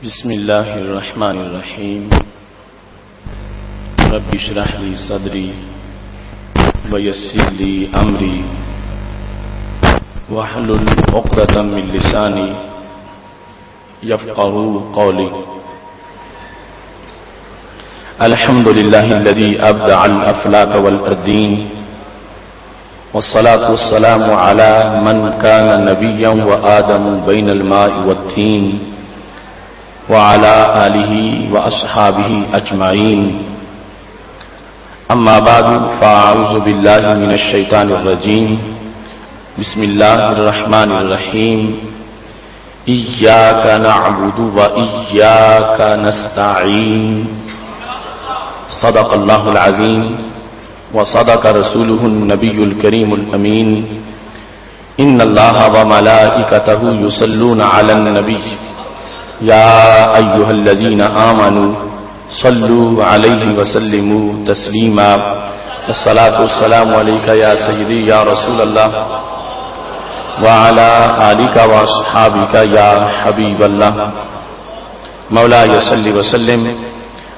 بسم الله الرحمن الرحيم رب اشرح لي صدري ويسر لي أمري واحلل عقدة من لساني يفقهوا قولي. الحمد لله الذي أبدع الأفلاك والأردين، والصلاة والسلام على من كان نبيا وآدم بين الماء والتين، وعلى آله وأصحابه أجمعين. أما بعد، فأعوذ بالله من الشيطان الرجيم. بسم الله الرحمن الرحيم. إياك نعبد وإياك نستعين. صدق الله العظيم وصدق رسوله النبي الكريم الأمين. إن الله وملائكته يصلون على النبي يا أيها الذين آمنوا صلوا عليه وسلموا تسليما. الصلاة والسلام عليك يا سيدي يا رسول الله، وعلى آلك وأصحابك يا حبيب الله. مولاي صل وسلم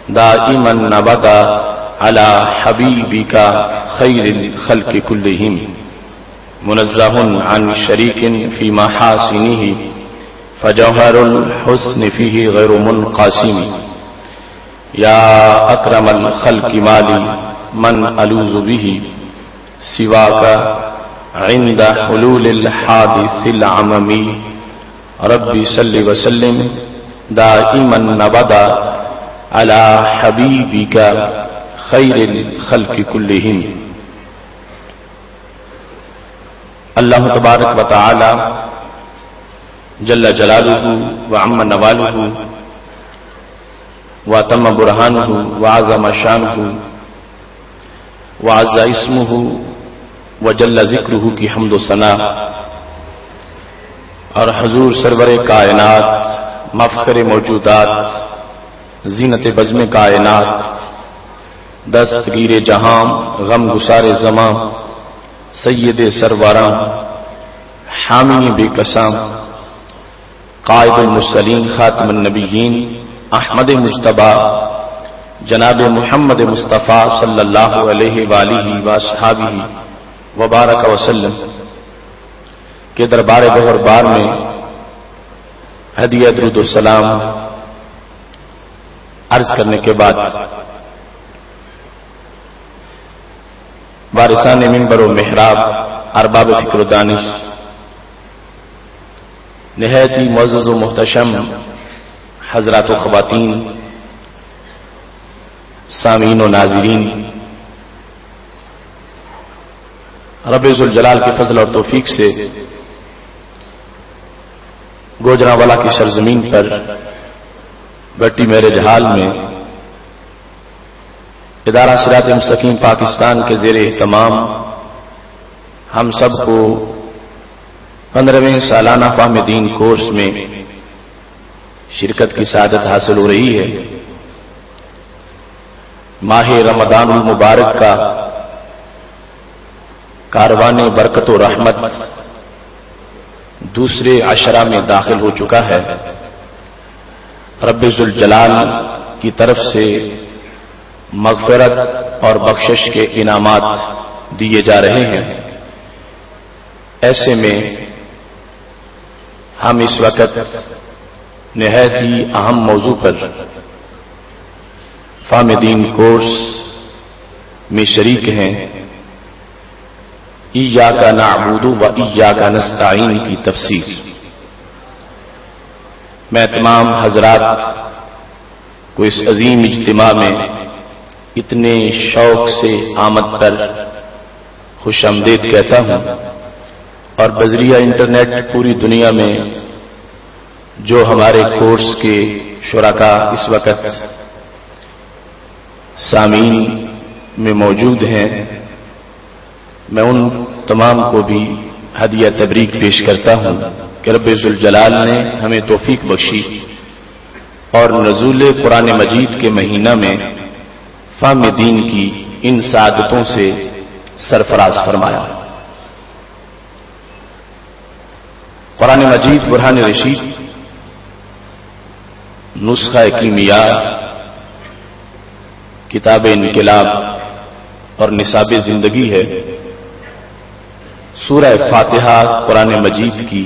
دائما أبدا على حبيبك خير الخلق كلهم، منزه عن شريك في محاسنه، فجوهر الحسن فيه غير منقسم. يا أكرم الخلق مالي من ألوذ به سواك عند حلول الحادث العممي. ربي صل وسلم دائما أبدا على حبيبك خير الخلق كلهم. اللہ تبارک و تعالی جل جلالہ وعم نوالہ وتم برہانہ وعظم شانہ وعز اسمہ وجل ذکرہ کی حمد و ثنا، اور حضور سرور کائنات، مفخر موجودات، زینت بزم کائنات، دستگیر جہاں، غم گسار زماں، سید سرواراں، حامی بے قسام، قائد المرسلین، خاتم النبیین، احمد مجتبی جناب محمد مصطفیٰ صلی اللہ علیہ وآلہ وصحابہ وبارک وسلم کے دربار بہربار میں ہدیہ درود و سلام عرض کرنے کے بعد، وارثان منبر و محراب، ارباب فکر و دانش، نہایت ہی معزز و محتشم حضرات و خواتین، سامعین و ناظرین، رب ذوالجلال کے فضل اور توفیق سے گوجرانوالا کی سرزمین پر بٹی میرے جہال میں ادارہ صراط مستقیم پاکستان کے زیر اہتمام ہم سب کو 15ویں سالانہ فہم دین کورس میں شرکت کی سعادت حاصل ہو رہی ہے. ماہ رمضان المبارک کا کاروان برکت و رحمت دوسرے عشرہ میں داخل ہو چکا ہے. رب ذوالجلال کی طرف سے مغفرت اور بخشش کے انعامات دیے جا رہے ہیں. ایسے میں ہم اس وقت نہایت ہی اہم موضوع پر فہم دین کورس میں شریک ہیں. ایاک نعبد و ایاک نستعین کی تفسیر. میں تمام حضرات کو اس عظیم اجتماع میں اتنے شوق سے آمد پر خوش آمدید کہتا ہوں، اور بذریعہ انٹرنیٹ پوری دنیا میں جو ہمارے کورس کے شرکاء اس وقت سامعین میں موجود ہیں، میں ان تمام کو بھی ہدیہ تبریک پیش کرتا ہوں کہ رب ذوالجلال نے ہمیں توفیق بخشی اور نزول قرآن مجید کے مہینہ میں فہم دین کی ان سعادتوں سے سرفراز فرمایا. قرآن مجید برہان رشید نسخہ کیمیا، کتاب انقلاب اور نصاب زندگی ہے۔ سورہ فاتحہ قرآن مجید کی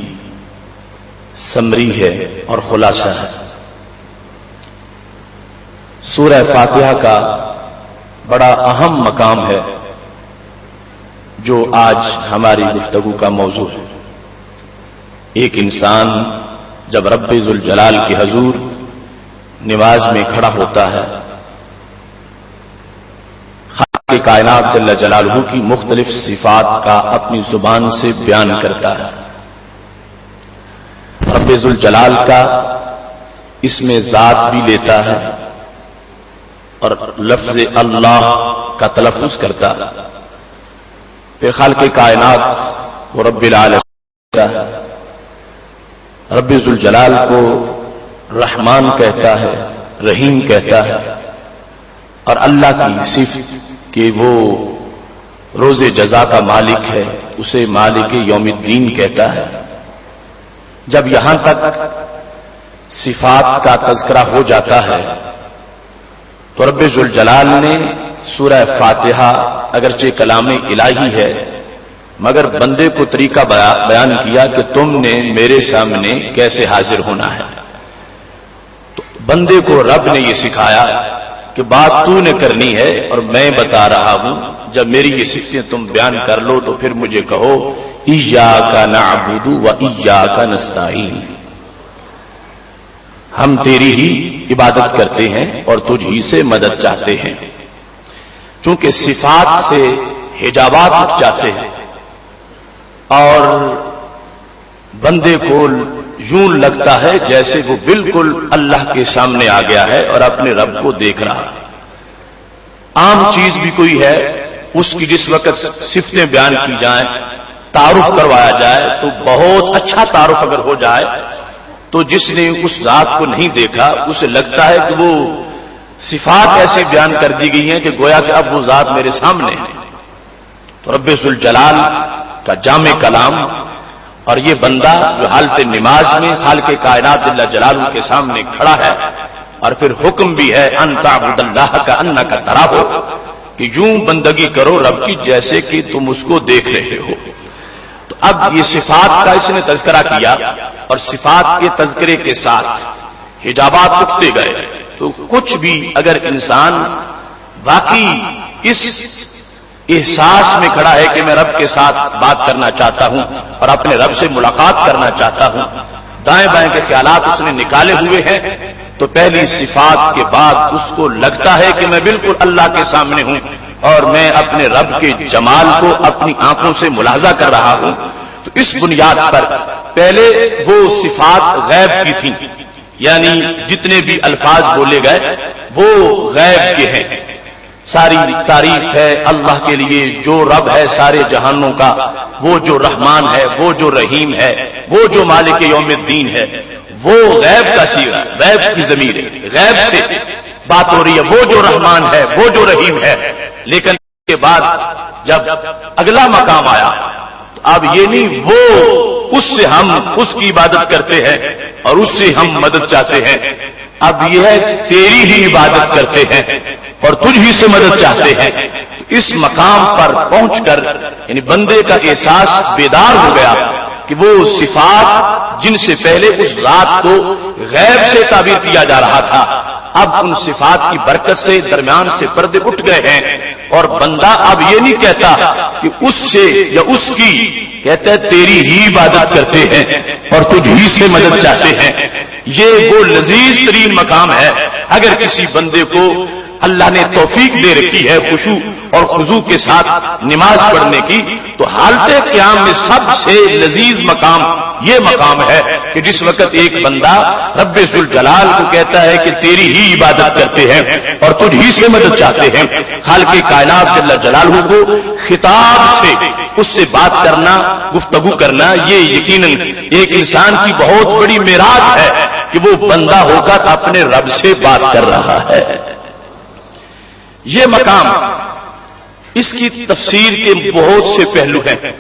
سمری ہے اور خلاصہ ہے۔ سورہ فاتحہ کا بڑا اہم مقام ہے جو آج ہماری گفتگو کا موضوع ہے۔ ایک انسان جب رب ذوالجلال کے حضور نماز میں کھڑا ہوتا ہے، خالق کائنات جل جلالہ کی مختلف صفات کا اپنی زبان سے بیان کرتا ہے۔ رب ذوالجلال کا اس میں ذات بھی لیتا ہے اور لفظ اللہ کا تلفظ کرتا ہے۔ پھر خالق کائنات کو رب العالمین کہتا ہے، رب ذوالجلال کو رحمان کہتا ہے، رحیم کہتا ہے، اور اللہ کی صفت کہ وہ روز جزا کا مالک ہے اسے مالک یوم الدین کہتا ہے۔ جب یہاں تک صفات کا تذکرہ ہو جاتا ہے تو رب ذوالجلال نے سورہ فاتحہ اگرچہ کلام الہی ہے مگر بندے کو طریقہ بیان کیا کہ تم نے میرے سامنے کیسے حاضر ہونا ہے۔ تو بندے کو رب نے یہ سکھایا کہ بات تو نے کرنی ہے اور میں بتا رہا ہوں، جب میری یہ صفتیں تم بیان کر لو تو پھر مجھے کہو ایاک نعبد و ایاک نستعین، ہم تیری ہی عبادت کرتے ہیں اور تجھ ہی سے مدد چاہتے ہیں۔ چونکہ صفات سے حجابات اٹھ جاتے ہیں اور بندے کو یوں لگتا ہے جیسے وہ بالکل اللہ کے سامنے آ گیا ہے اور اپنے رب کو دیکھ رہا ہے۔ عام چیز بھی کوئی ہے، اس کی جس وقت صفتیں بیان کی جائیں، تعارف کروایا جائے تو بہت اچھا تعارف اگر ہو جائے تو جس نے اس ذات کو نہیں دیکھا اسے لگتا ہے کہ وہ صفات ایسے بیان کر دی گئی ہیں کہ گویا کہ اب وہ ذات میرے سامنے ہے۔ تو رب ذوالجلال کا جامع کلام، اور یہ بندہ جو حالت نماز میں خالق کائنات جل جلالہ کے سامنے کھڑا ہے، اور پھر حکم بھی ہے ان تعبد اللہ کانک تراہ، کہ یوں بندگی کرو رب کی جیسے کہ تم اس کو دیکھ رہے ہو۔ تو اب یہ صفات کا اس نے تذکرہ کیا اور صفات کے تذکرے کے ساتھ حجابات اٹھتے گئے۔ تو کچھ بھی اگر انسان واقعی اس احساس میں کھڑا ہے کہ میں رب کے ساتھ بات کرنا چاہتا ہوں اور اپنے رب سے ملاقات کرنا چاہتا ہوں، دائیں بائیں کے خیالات اس نے نکالے ہوئے ہیں، تو پہلی صفات کے بعد اس کو لگتا ہے کہ میں بالکل اللہ کے سامنے ہوں اور میں اپنے رب کے جمال کو اپنی آنکھوں سے ملاحظہ کر رہا ہوں۔ تو اس بنیاد پر پہلے وہ صفات غیب کی تھیں، یعنی جتنے بھی الفاظ بولے گئے وہ غیب کے ہیں۔ ساری تعریف ہے اللہ کے لیے جو رب ہے سارے جہانوں کا، وہ جو رحمان ہے، وہ جو رحیم ہے، وہ جو مالک یوم الدین ہے، وہ غیب کا صیغہ، غیب کی ضمیر ہے، غیب سے بات ہو رہی ہے، وہ جو رحمان ہے، وہ جو رحیم ہے۔ لیکن اس کے بعد جب اگلا مقام آیا تو اب یہ نہیں وہ اس سے ہم اس کی عبادت کرتے ہیں اور اس سے ہم مدد چاہتے ہیں، اب یہ ہے تیری ہی عبادت کرتے ہیں اور تجھ ہی سے مدد چاہتے ہیں۔ تو اس مقام پر پہنچ کر یعنی بندے کا احساس بیدار ہو گیا کہ وہ صفات جن سے پہلے اس ذات کو غیب سے تعبیر کیا جا رہا تھا، اب ان صفات کی برکت سے درمیان سے پردے اٹھ گئے ہیں، اور بندہ اب یہ نہیں کہتا کہ اس سے یا اس کی، کہتا ہے تیری ہی عبادت کرتے ہیں اور تجھ ہی سے مدد چاہتے ہیں۔ یہ وہ لذیذ ترین مقام ہے۔ اگر کسی بندے کو اللہ نے توفیق دے رکھی ہے خشوع اور خضوع کے ساتھ نماز پڑھنے کی، تو حالت قیام میں سب سے لذیذ مقام یہ مقام ہے کہ جس وقت ایک بندہ رب ذوالجلال کو کہتا ہے کہ تیری ہی عبادت کرتے ہیں اور تجھ ہی سے مدد چاہتے ہیں، خالق کائنات جل جلالہ کو خطاب سے اس سے بات کرنا، گفتگو کرنا، یہ یقیناً ایک انسان کی بہت بڑی معراج ہے کہ وہ بندہ ہو کر اپنے رب سے بات کر رہا ہے۔ یہ مقام، اس کی تفسیر کے بہت سے پہلو ہیں۔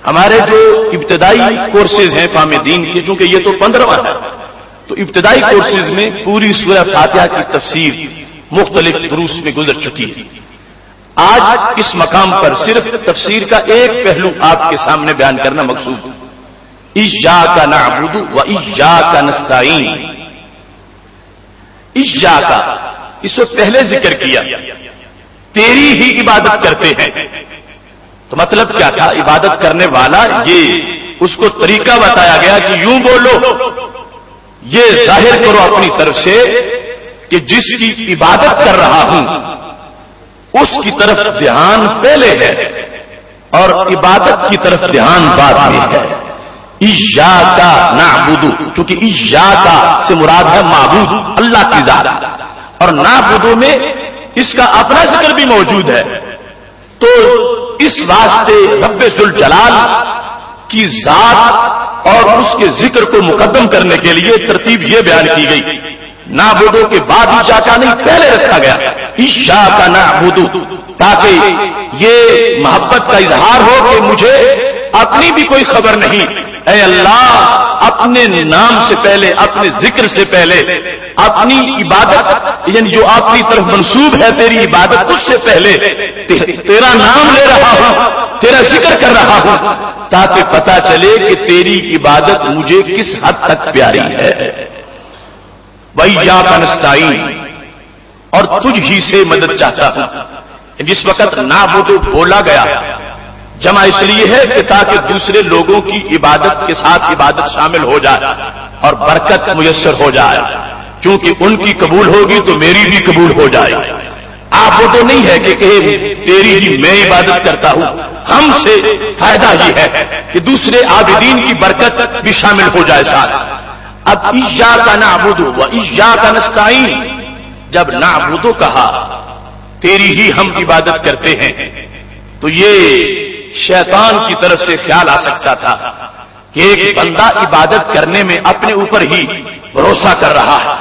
ہمارے جو ابتدائی کورسز ہیں فہم دین کے، چونکہ یہ تو 15واں ہے، تو ابتدائی کورسز میں پوری سورہ فاتحہ کی تفسیر مختلف دروس میں گزر چکی ہے. آج اس مقام پر صرف تفسیر کا ایک پہلو آپ کے سامنے بیان کرنا مقصود ہے. ایاک نعبد و ایاک نستعین. ایاک اس سے پہلے ذکر کیا تیری ہی عبادت کرتے ہیں. تو مطلب کیا تھا؟ عبادت کرنے والا یہ اس کو طریقہ بتایا گیا کہ یوں بولو، یہ ظاہر کرو اپنی طرف سے کہ جس کی عبادت کر رہا ہوں اس کی طرف دھیان پہلے ہے اور عبادت کی طرف دھیان بعد میں ہے. ایاک نعبد، چونکہ ایاک سے مراد ہے معبود اللہ کی ذات، اور نعبد میں اس کا اپنا ذکر بھی موجود ہے. تو اس واسطے رب ذوالجلال کی ذات اور اس کے ذکر کو مقدم کرنے کے لیے ترتیب یہ بیان کی گئی. نعبدو کے بعد ایاک نہیں پہلے رکھا گیا ایاک نعبد، تاکہ یہ محبت کا اظہار ہو کہ مجھے اپنی بھی کوئی خبر نہیں. اے اللہ، اپنے نام سے پہلے، اپنے ذکر سے پہلے، اپنی عبادت یعنی جو آپ کی طرف منسوب ہے تیری عبادت، اس سے پہلے تیرا نام لے رہا ہوں، تیرا ذکر کر رہا ہوں، تاکہ پتا چلے کہ تیری عبادت مجھے کس حد تک پیاری ہے. وَإِيَّاكَ نَسْتَعِينُ، اور تجھ ہی سے مدد چاہتا ہوں. جس وقت نعبد بولا گیا جمع اس لیے ہے کہ تاکہ دوسرے لوگوں کی عبادت کے ساتھ عبادت شامل ہو جائے اور برکت میسر ہو جائے. کیونکہ ان کی قبول ہوگی تو میری بھی قبول ہو جائے. آپ وہ تو نہیں ہے کہ تیری ہی میں عبادت کرتا ہوں. ہم سے فائدہ یہ ہے کہ دوسرے عابدین کی برکت بھی شامل ہو جائے ساتھ. اب ایاک نعبد و ایاک نستعین، جب نعبد کہا تیری ہی ہم عبادت کرتے ہیں، تو یہ شیطان کی طرف سے خیال آ سکتا تھا کہ ایک بندہ عبادت کرنے میں اپنے اوپر ہی بھروسہ کر رہا ہے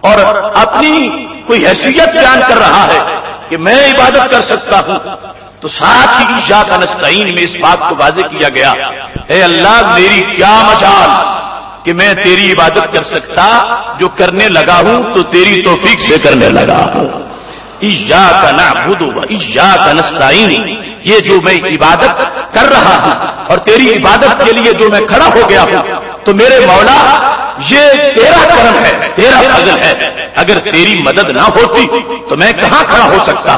اور اپنی کوئی حیثیت بیان کر رہا ہے کہ میں عبادت کر سکتا ہوں. تو ساتھ ہی ایاک نستعین میں اس بات کو واضح کیا گیا، اے اللہ میری کیا مجال کہ میں تیری عبادت کر سکتا، جو کرنے لگا ہوں تو تیری توفیق سے کرنے لگا ہوں. ایاک نعبد و ایاک نستعین، یہ جو میں عبادت کر رہا ہوں اور تیری عبادت کے لیے جو میں کھڑا ہو گیا ہوں، تو میرے مولا یہ تیرا کرم ہے، تیرا فضل ہے. اگر تیری مدد نہ ہوتی تو میں کہاں کھڑا ہو سکتا؟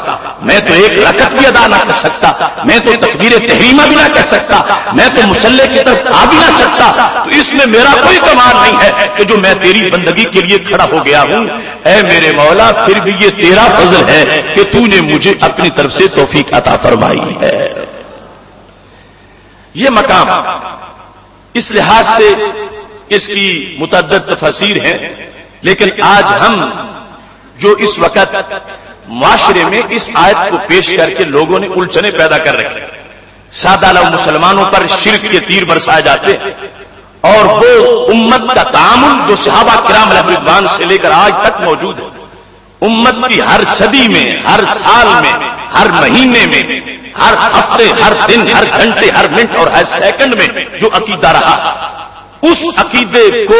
میں تو ایک رکعت بھی ادا نہ کر سکتا، میں تو تکبیر تحریمہ بھی نہ کر سکتا، میں تو مصلی کی طرف آ بھی نہ سکتا. تو اس میں میرا کوئی کمال نہیں ہے کہ جو میں تیری بندگی کے لیے کھڑا ہو گیا ہوں. اے میرے مولا، پھر بھی یہ تیرا فضل ہے کہ تو نے مجھے اپنی طرف سے توفیق عطا فرمائی ہے. یہ مقام اس لحاظ سے اس کی متعدد تفاسیر ہیں، لیکن آج ہم جو اس وقت معاشرے میں اس آیت کو پیش کر کے لوگوں نے الجھنیں پیدا کر رکھی، سادہ لوگ مسلمانوں پر شرک کے تیر برسائے جاتے ہیں، اور وہ امت کا تعامل جو صحابہ کرام علیہ رضوان سے لے کر آج تک موجود ہے، امت کی ہر صدی میں، ہر سال میں، ہر مہینے میں، ہر ہفتے، ہر دن، ہر گھنٹے، ہر منٹ اور ہر سیکنڈ میں جو عقیدہ رہا، اس عقیدے کو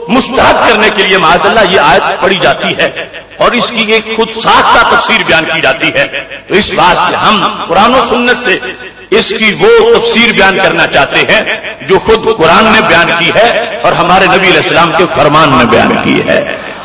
مسترد کرنے کے لیے معاذ اللہ یہ آیت پڑھی جاتی ہے اور اس کی ایک خود ساختہ تفسیر بیان کی جاتی ہے. تو اس واسطے ہم قرآن و سنت سے اس کی وہ تفسیر بیان کرنا چاہتے ہیں جو خود قرآن نے بیان کی ہے اور ہمارے نبی علیہ السلام کے فرمان میں بیان کی ہے،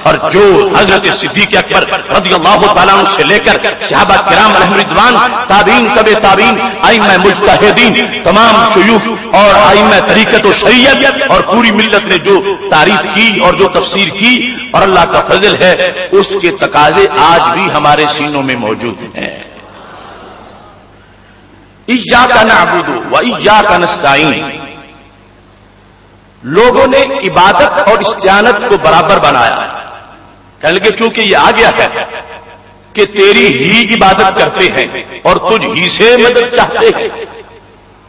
اور جو حضرت صدیق اکبر رضی اللہ تعالیٰ عنہ سے لے کر صحابہ کرام علیہ رضوان، تابعین، تبع تابعین، ائمہ مجتہدین، تمام شیوخ اور ائمہ طریقت و شریعت اور پوری ملت نے جو تعریف کی اور جو تفسیر کی، اور اللہ کا فضل ہے اس کے تقاضے آج بھی ہمارے سینوں میں موجود ہیں. ایاک نعبد و ایاک نستعین، لوگوں نے عبادت اور استعانت کو برابر بنایا، کہنے لگے چونکہ یہ آ گیا ہے کہ تیری ہی عبادت کرتے ہیں اور تجھ ہی سے مدد چاہتے ہیں،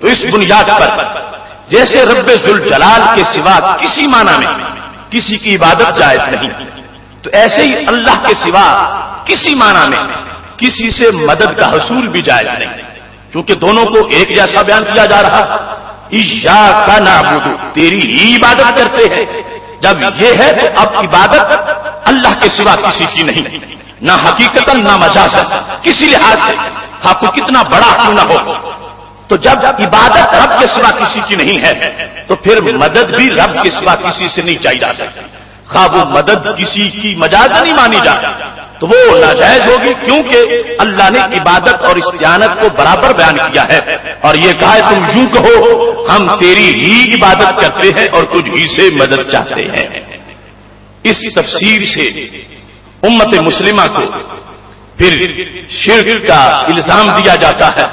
تو اس بنیاد پر جیسے رب ذوالجلال کے سوا کسی معنی میں کسی کی عبادت جائز نہیں، تو ایسے ہی اللہ کے سوا کسی معنی میں کسی سے مدد کا حصول بھی جائز نہیں، کیونکہ دونوں کو ایک جیسا بیان کیا جا رہا. ایاک نعبد، تیری ہی عبادت کرتے ہیں، جب یہ ہے تو اب عبادت اللہ کے سوا کسی کی نہیں، نہ حقیقتاً نہ مجازاً، کسی لحاظ سے آپ کو کتنا بڑا کیوں نہ ہو۔ تو جب عبادت رب کے سوا کسی کی نہیں ہے تو پھر مدد بھی رب کے سوا کسی سے نہیں چاہی جا سکتی، خواہ وہ مدد کسی کی مجازاً نہیں مانی جائے تو وہ ناجائز ہوگی، کیونکہ اللہ نے عبادت اور استعانت کو برابر بیان کیا ہے اور یہ کہا ہے تم یوں کہو ہم تیری ہی عبادت کرتے ہیں اور تجھ ہی سے مدد چاہتے ہیں۔ اس تفسیر سے امت مسلمہ کو پھر شرک کا الزام دیا جاتا ہے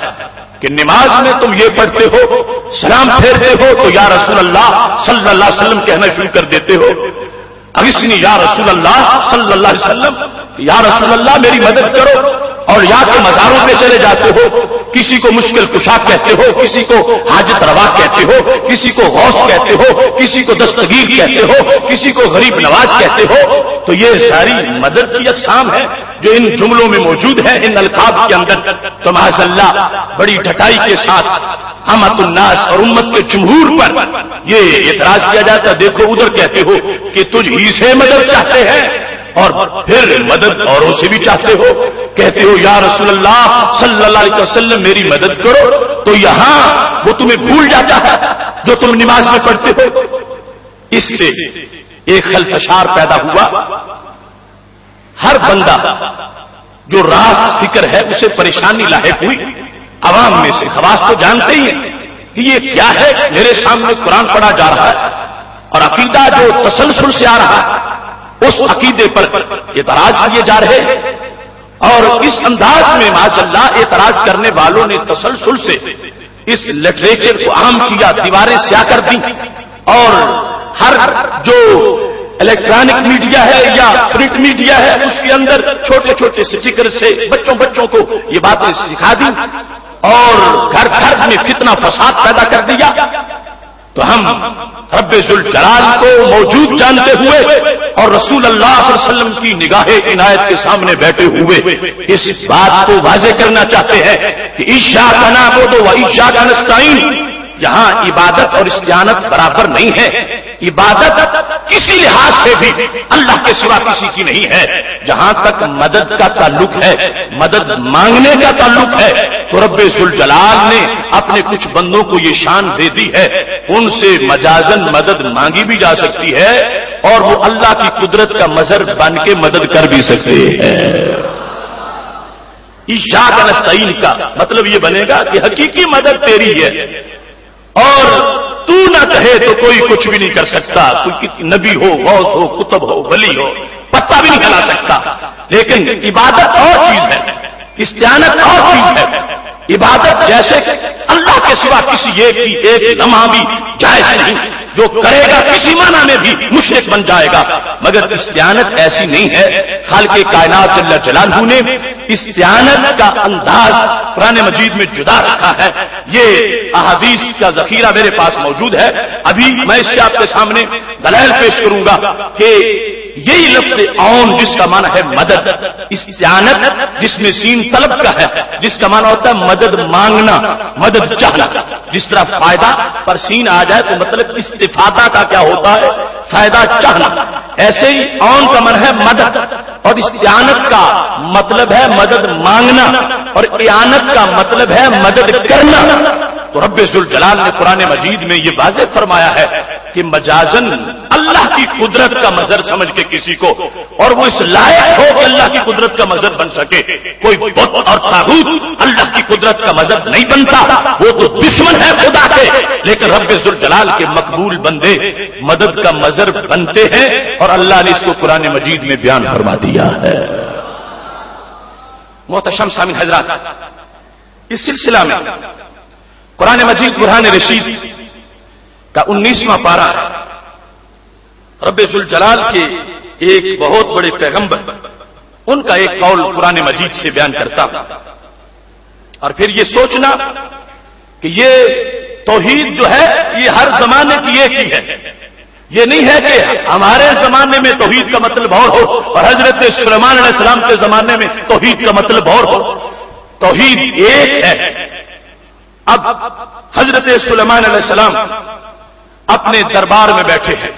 کہ نماز میں تم یہ پڑھتے ہو، سلام پھیرتے ہو تو یا رسول اللہ صلی اللہ علیہ وسلم کہنا شروع کر دیتے ہو، اغثنی یا رسول اللہ صلی اللہ علیہ وسلم، یا رسول اللہ میری مدد کرو، اور یا تو مزاروں پہ چلے جاتے ہو، کسی کو مشکل کشا کہتے ہو، کسی کو حاجت روا کہتے ہو، کسی کو غوث کہتے ہو، کسی کو دستگیر کہتے ہو، کسی کو غریب نواز کہتے ہو، تو یہ ساری مدد کی اقسام ہے جو ان جملوں میں موجود ہے، ان القاب کے اندر۔ تو معاذ اللہ بڑی ڈٹائی کے ساتھ عامت الناس اور امت کے جمہور پر یہ اعتراض کیا جاتا ہے، دیکھو ادھر کہتے ہو کہ تجھ ہی سے مدد چاہتے ہیں اور پھر مدد اوروں سے بھی چاہتے ہو، کہتے ہو یا رسول اللہ صلی اللہ علیہ وسلم میری مدد کرو، تو یہاں وہ تمہیں بھول جاتا ہے جو تم نماز میں پڑھتے ہو۔ اس سے ایک خلفشار پیدا ہوا، ہر بندہ جو راز فکر ہے اسے پریشانی لاحق ہوئی، عوام میں سے خواص تو جانتے ہی ہیں کہ یہ کیا ہے، میرے سامنے قرآن پڑھا جا رہا ہے اور عقیدہ جو تسلسل سے آ رہا ہے اس عقیدے پر اعتراض کیے جا رہے ہیں، اور اس انداز میں معاذ اللہ اعتراض کرنے والوں نے تسلسل سے اس لٹریچر کو عام کیا، دیواریں سیاہ کر دی، اور ہر جو الیکٹرانک میڈیا ہے یا پرنٹ میڈیا ہے اس کے اندر چھوٹے چھوٹے اسٹیکر سے بچوں کو یہ باتیں سکھا دی اور گھر گھر میں فتنہ فساد پیدا کر دیا۔ تو ہم رب ذوالجلال کو موجود جانتے ہوئے اور رسول اللہ صلی اللہ علیہ وسلم کی نگاہ عنایت کے سامنے بیٹھے ہوئے اس بات کو واضح کرنا چاہتے ہیں کہ ایاک نعبد و ایاک نستعین، یہاں عبادت اور استعانت برابر نہیں ہے۔ عبادت کسی لحاظ سے بھی اللہ کے سوا کسی کی نہیں ہے، جہاں تک مدد کا تعلق ہے، مدد مانگنے کا تعلق ہے تو رب ذوالجلال نے اپنے کچھ بندوں کو یہ شان دے دی ہے، ان سے مجازن مدد مانگی بھی جا سکتی ہے اور وہ اللہ کی قدرت کا مظہر بن کے مدد کر بھی سکتے ہیں۔ ایاک نستعین کا مطلب یہ بنے گا کہ حقیقی مدد تیری ہے اور تو نہ کہے تو کوئی کچھ بھی نہیں کر سکتا، کوئی نبی ہو، غوث ہو، کتب ہو، ولی ہو، پتہ بھی نہیں ہلا سکتا۔ لیکن عبادت اور چیز ہے، استعانت اور چیز ہے۔ عبادت جیسے اللہ کے سوا کسی ایک لمحہ بھی جائز نہیں، جو کرے گا کسی معنی میں بھی مشرک بن جائے گا، مگر استعانت ایسی نہیں ہے۔ خالق کائنات جل جلالہ نے استعانت کا انداز قرآن مجید میں جدا رکھا ہے۔ یہ احادیث کا ذخیرہ میرے پاس موجود ہے، ابھی میں اس سے آپ کے سامنے دلائل پیش کروں گا کہ یہی لفظ عون جس کا معنی ہے مدد، استعانت جس میں سین طلب کا ہے، جس کا معنی ہوتا ہے مدد مانگنا، مدد چاہنا۔ جس طرح فائدہ پر سین آ جائے تو مطلب استفادہ کا کیا ہوتا ہے، فائدہ چاہنا، ایسے ہی عون کا معنی ہے مدد، اور استعانت کا مطلب ہے مدد مانگنا، اور اعانت کا مطلب ہے مدد کرنا۔ تو رب ذوالجلال نے قرآن مجید میں یہ واضح فرمایا ہے کہ مجازن اللہ کی قدرت کا مظہر سمجھ کے کسی کو، اور وہ اس لائق ہو کہ اللہ کی قدرت کا مظہر بن سکے، کوئی بت اور طاغوت اللہ کی قدرت کا مظہر نہیں بنتا، وہ تو دشمن ہے خدا کے، لیکن رب ذوالجلال کے مقبول بندے مدد کا مظہر بنتے ہیں، اور اللہ نے اس کو قرآن مجید میں بیان فرما دیا ہے۔ محتشم سامعین حضرات، اس سلسلہ میں قرآن مجید برہان رشید کا 19واں پارہ ہے۔ رب ذوالجلال کے ایک بہت بڑے پیغمبر، ان کا ایک قول قرآن مجید سے بیان کرتا ہوں، اور پھر یہ سوچنا کہ یہ توحید جو ہے یہ ہر زمانے کی ایک ہی ہے۔ یہ نہیں ہے کہ ہمارے زمانے میں توحید کا مطلب اور ہو اور حضرت سلیمان علیہ السلام کے زمانے میں توحید کا مطلب اور ہو۔ توحید ایک ہے۔ اب حضرت سلیمان علیہ السلام اپنے دربار میں بیٹھے ہیں،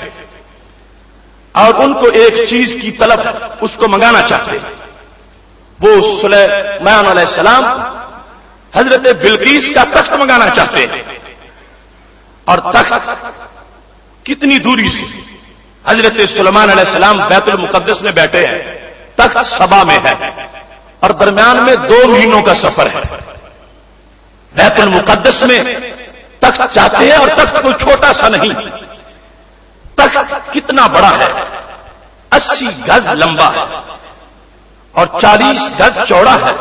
اور ان کو ایک چیز کی طلب اس کو منگانا چاہتے ہیں. وہ سلیمان علیہ السلام حضرت بلقیس کا تخت منگانا چاہتے ہیں. اور تخت کتنی دوری سے؟ حضرت سلیمان علیہ السلام بیت المقدس میں بیٹھے ہیں، تخت سبا میں ہے، اور درمیان میں 2 مہینوں کا سفر ہے. بیت المقدس میں تخت چاہتے ہیں، اور تخت کوئی چھوٹا سا نہیں. تخت کتنا بڑا ہے؟ 80 گز لمبا ہے، اور 40 گز چوڑا ہے،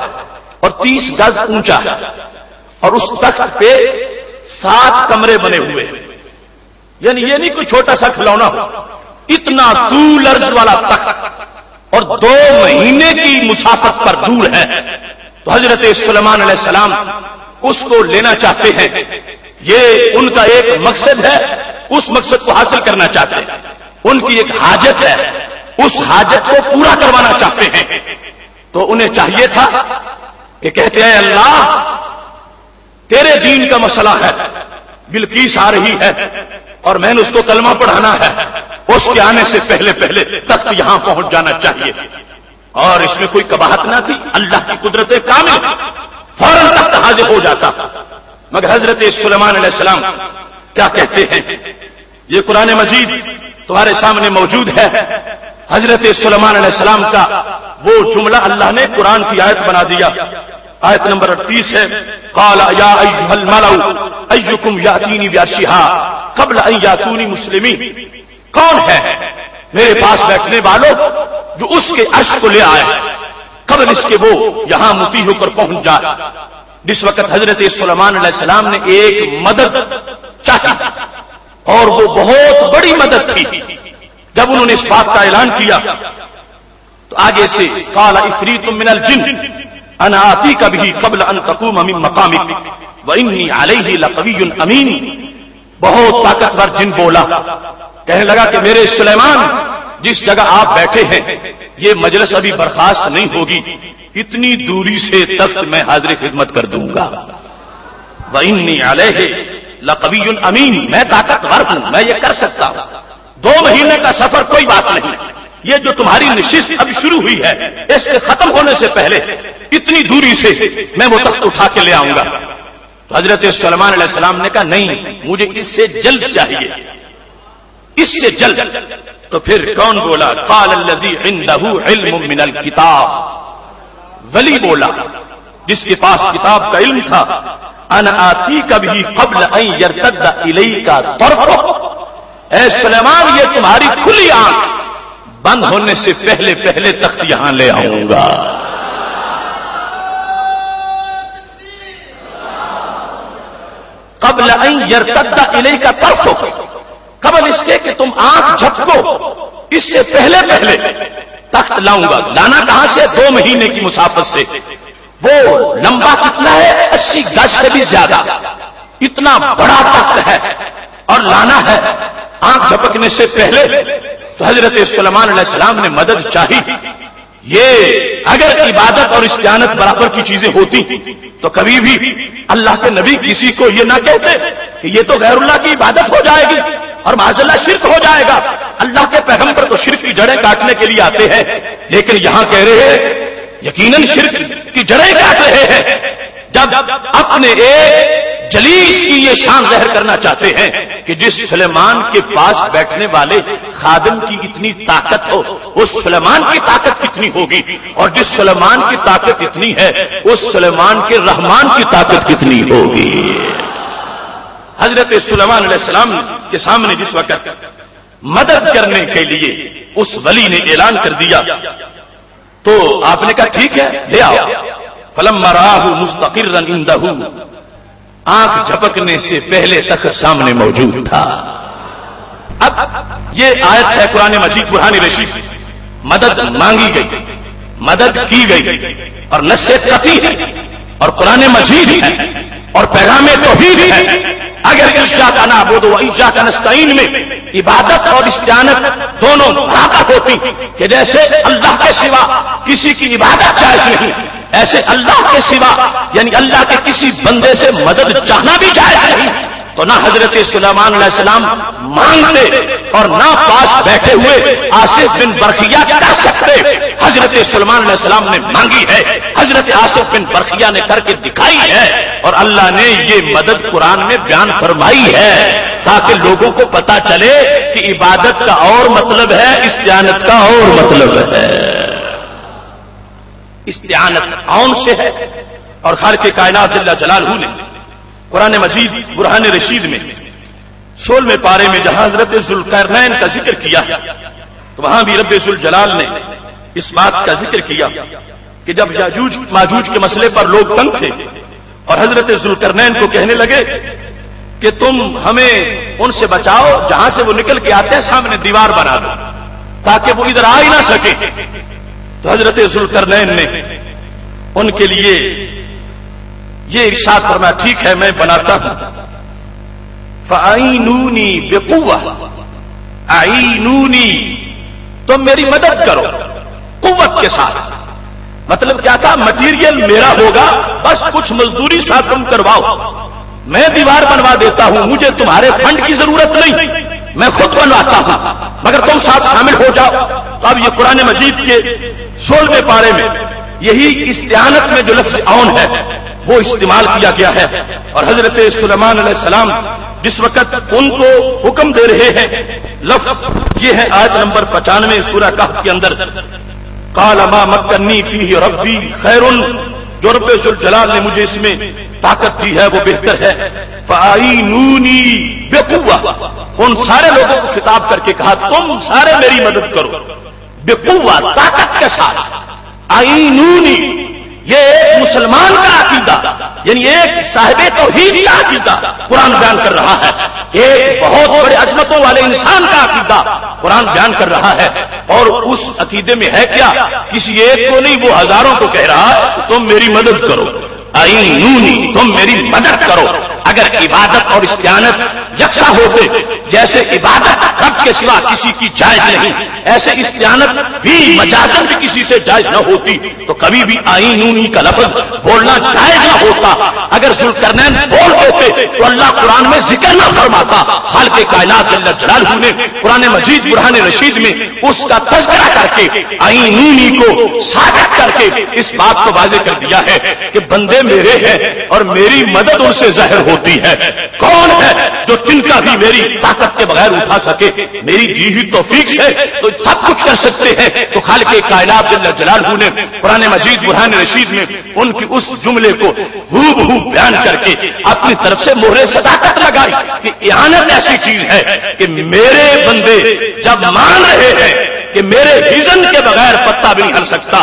اور 30 گز اونچا ہے. اور اس تخت پہ 7 کمرے بنے ہوئے ہیں. یعنی یہ نہیں کوئی چھوٹا سا کھلونا ہو، اتنا طول عرض والا تخت، اور 2 مہینے کی مسافت پر دور ہے. تو حضرت سلیمان علیہ السلام اس کو لینا چاہتے ہیں. یہ ان کا ایک مقصد ہے، اس مقصد کو حاصل کرنا چاہتے ہیں. ان کی ایک حاجت ہے، اس حاجت کو پورا کروانا چاہتے ہیں. تو انہیں چاہیے تھا کہ کہتے ہیں اللہ تیرے دین کا مسئلہ ہے، بلقیس آ رہی ہے اور میں نے اس کو کلمہ پڑھانا ہے، اس کے آنے سے پہلے پہلے تخت یہاں پہنچ جانا چاہیے. اور اس میں کوئی قباحت نہ تھی، اللہ کی قدرت کامل، فوراً تخت حاضر ہو جاتا. مگر حضرت سلیمان علیہ السلام کیا کہتے ہیں؟ یہ قرآن مجید تمہارے سامنے موجود ہے. حضرت سلیمان علیہ السلام کا وہ جملہ اللہ نے قرآن کی آیت بنا دیا. آیت نمبر 38 ہے، قال یا ایھا الملأ ایکم یاتینی بعرشھا قبل ان یاتونی مسلمین. کون ہے میرے پاس بیٹھنے والوں جو اس کے عرش کو لے آئے قبل اس کے وہ یہاں مطیع ہو کر پہنچ جائے. جس وقت حضرت سلیمان علیہ السلام نے ایک مدد چاہی، اور وہ بہت بڑی مدد تھی. جب انہوں نے اس بات کا اعلان کیا تو آگے سے قال عفریت من الجن انا آتیک بہ قبل ان تقوم من مقامک وانی علیہ لقوی امین. بہت طاقتور جن بولا، کہنے لگا کہ میرے سلیمان جس جگہ آپ بیٹھے ہیں یہ مجلس ابھی برخاست نہیں ہوگی، اتنی دوری سے تخت میں حاضر خدمت کر دوں گا. وانی علیہ لقوی امین، میں طاقتور ہوں، میں یہ کر سکتا ہوں. 2 مہینے کا سفر کوئی بات نہیں. یہ جو تمہاری نشست اب شروع ہوئی ہے اس کے ختم ہونے سے پہلے اتنی دوری سے میں وہ تخت اٹھا کے لے آؤں گا. تو حضرت سلیمان علیہ السلام نے کہا نہیں، مجھے اس سے جلد چاہیے، اس سے جلد. تو پھر کون بولا؟ قال الذی عنده علم من الکتاب. ولی بولا جس کے پاس کتاب کا علم تھا، انا آتیک بہ قبل ان یرتد الیک طرفک. اے سلیمان یہ تمہاری کھلی آنکھ بند ہونے سے پہلے پہلے تخت یہاں لے آؤں گا. قبل ان یرتد الیک طرفک، قبل اس کے کہ تم آنکھ جھپکو اس سے پہلے پہلے تخت لاؤں گا. لانا کہاں سے؟ 2 مہینے کی مسافت سے. وہ لمبا کتنا ہے؟ 80 گز سے بھی زیادہ. اتنا بڑا تخت ہے اور لانا ہے آنکھ جھپکنے سے پہلے. تو حضرت سلیمان علیہ السلام نے مدد چاہی. یہ اگر عبادت اور استعانت برابر کی چیزیں ہوتی تو کبھی بھی اللہ کے نبی کسی کو یہ نہ کہتے کہ یہ تو غیر اللہ کی عبادت ہو جائے گی اور معاذ اللہ شرک ہو جائے گا. اللہ کے پیغمبر تو شرک کی جڑیں کاٹنے کے لیے آتے ہیں، لیکن یہاں کہہ رہے ہیں یقیناً شرک کی جڑیں کاٹ رہے ہیں جب اپنے ایک جلیس کی یہ شان ظاہر کرنا چاہتے ہیں کہ جس سلیمان کے پاس بیٹھنے والے خادم کی اتنی طاقت ہو، اس سلیمان کی طاقت کتنی ہوگی، اور جس سلیمان کی طاقت اتنی ہے اس سلیمان کے رحمان کی طاقت کتنی ہوگی. حضرت سلیمان علیہ السلام کے سامنے جس وقت مدد کرنے کے لیے اس ولی نے اعلان کر دیا تو آپ نے کہا ٹھیک ہے لے آؤ. فلما رآہ مستقرا عنده، آنکھ جھپکنے سے پہلے تک سامنے موجود تھا. اب یہ آیت ہے قرآن مجید برہان رشید. مدد مانگی گئی، مدد کی گئی، اور نصیحت قطعی ہے اور قرآن مجید ہے اور پیغام توحید ہے. اگر ایاک نعبد و ایاک نستعین میں عبادت اور استعانت دونوں برابر ہوتی کہ جیسے اللہ کے سوا کسی کی عبادت جائز نہیں، ایسے اللہ کے سوا یعنی اللہ کے کسی بندے سے مدد چاہنا بھی جائز نہیں، تو نہ حضرت سلیمان علیہ السلام مانگتے اور نہ پاس بیٹھے ہوئے آصف بن برقیہ کر سکتے. حضرت سلیمان علیہ السلام نے مانگی ہے, حضرت آصف بن برقیہ نے کر کے دکھائی ہے, اور اللہ نے یہ مدد قرآن میں بیان فرمائی ہے تاکہ لوگوں کو پتا چلے کہ عبادت کا اور مطلب ہے, استعانت کا اور مطلب ہے. استعانت عون سے ہے, اور خالق کائنات جل جلالہ نے قرآن مجید برہان رشید میں 16ویں پارے میں جہاں حضرت ذوالقرنین کا ذکر کیا تو وہاں بھی رب ذوالجلال نے اس بات کا ذکر کیا کہ جب یاجوج ماجوج کے مسئلے پر لوگ تنگ تھے اور حضرت ذوالقرنین کو کہنے لگے کہ تم ہمیں ان سے بچاؤ جہاں سے وہ نکل کے آتے ہیں, سامنے دیوار بنا دو تاکہ وہ ادھر آ ہی نہ سکے. تو حضرت ذوالقرنین نے ان کے لیے یہ ارشاد فرمایا, ٹھیک ہے میں بناتا ہوں. فَأَعِينُونِي بِقُوَّةٍ, اعینونی تم میری مدد کرو قوت کے ساتھ. مطلب کیا تھا, مٹیریل میرا ہوگا, بس کچھ مزدوری ساتھ تم کرواؤ, میں دیوار بنوا دیتا ہوں, مجھے تمہارے فنڈ کی ضرورت نہیں, میں خود بنواتا ہوں, مگر تم ساتھ شامل ہو جاؤ. تو اب یہ قرآن مجید کے 16ویں پارے میں یہی استعانت میں جو لفظ عون ہے وہ استعمال کیا گیا ہے. اور حضرت سلیمان علیہ السلام جس وقت ان کو حکم دے رہے ہیں, لفظ یہ ہے آیت نمبر 95 سورہ کہف کے اندر, قال ما مکنی فیہ ربی خیر, جو رب ذوالجلال نے مجھے اس میں طاقت دی ہے وہ بہتر ہے. فاعینونی بقوہ, ان سارے لوگوں کو خطاب کر کے کہا تم سارے میری مدد کرو بقوہ, طاقت کے ساتھ. آئینونی یہ ایک مسلمان کا عقیدہ, یعنی ایک صاحب توحید کا عقیدہ قرآن بیان کر رہا ہے, ایک بہت بڑے عظمتوں والے انسان کا عقیدہ قرآن بیان کر رہا ہے. اور اس عقیدے میں ہے کیا, کسی ایک کو نہیں, وہ ہزاروں کو کہہ رہا ہے تم میری مدد کرو. آئینونی تم میری مدد کرو. اگر عبادت اور استعانت یکساں ہوتے, جیسے عبادت رب کے سوا کسی کی جائز نہیں, ایسے استعانت بھی مجازن بھی کسی سے جائز نہ ہوتی, تو کبھی بھی آئینونی کا لفظ بولنا جائز نہ ہوتا. اگر ذوالقرنین بول دیتے تو اللہ قرآن میں ذکر نہ فرماتا. خالق کائنات جل جلالہ نے قرآن مجید برہان رشید میں اس کا تذکرہ کر کے آئینونی کو ثابت کر کے اس بات کو واضح کر دیا ہے کہ بندے میرے ہیں اور میری مدد ان سے ظاہر ہوتی ہے. کون ہے جو تن کا بھی میری طاقت کے بغیر اٹھا سکے, میری دی ہوئی توفیق سے تو سب کچھ کر سکتے ہیں. تو خالق کائنات جل جلالہ نے قرآن مجید برہان رشید میں ان کی اس جملے کو ہو بیان کر کے اپنی طرف سے مہر صداقت لگائی کہ اعانت ایسی چیز ہے کہ میرے بندے جب مان رہے ہیں کہ میرے ویژن کے بغیر پتا بھی نہیں ہل سکتا,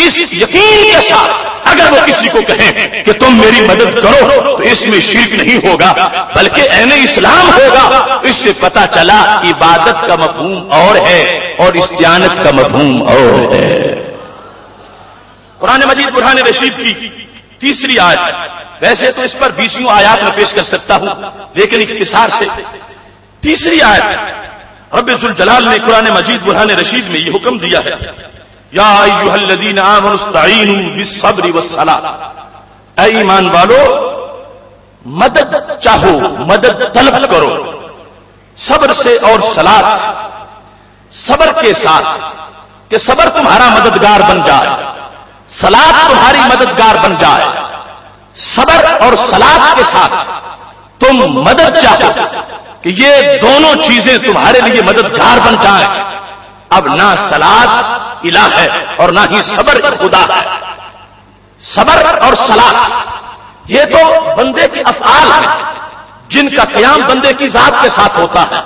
اس یقین کے ساتھ اگر وہ کسی کو کہیں کہ تم میری مدد کرو تو اس میں شرک نہیں ہوگا بلکہ عین اسلام ہوگا. اس سے پتا چلا عبادت کا مفہوم اور ہے اور استعانت کا مفہوم اور ہے. قرآن مجید برہان رشید کی تیسری آیت, ویسے تو اس پر 20 آیات میں پیش کر سکتا ہوں لیکن اختصار سے تیسری آیت رب ذوالجلال نے قرآن مجید برہان رشید میں یہ حکم دیا ہے, یا ایھا الذین آمنوا استعینوا بالصبر والصلاۃ, اے ایمان والو مدد چاہو, مدد طلب کرو صبر سے اور صلاۃ سے, صبر کے ساتھ کہ صبر تمہارا مددگار بن جائے, صلاۃ تمہاری مددگار بن جائے. صبر اور صلاۃ کے ساتھ تم مدد چاہو کہ یہ دونوں چیزیں تمہارے لیے مددگار بن جائیں. اب نہ صلاۃ الہ ہے اور نہ ہی صبر خدا ہے. صبر اور صلاۃ یہ تو بندے کے افعال ہیں جن کا قیام بندے کی ذات کے ساتھ ہوتا ہے.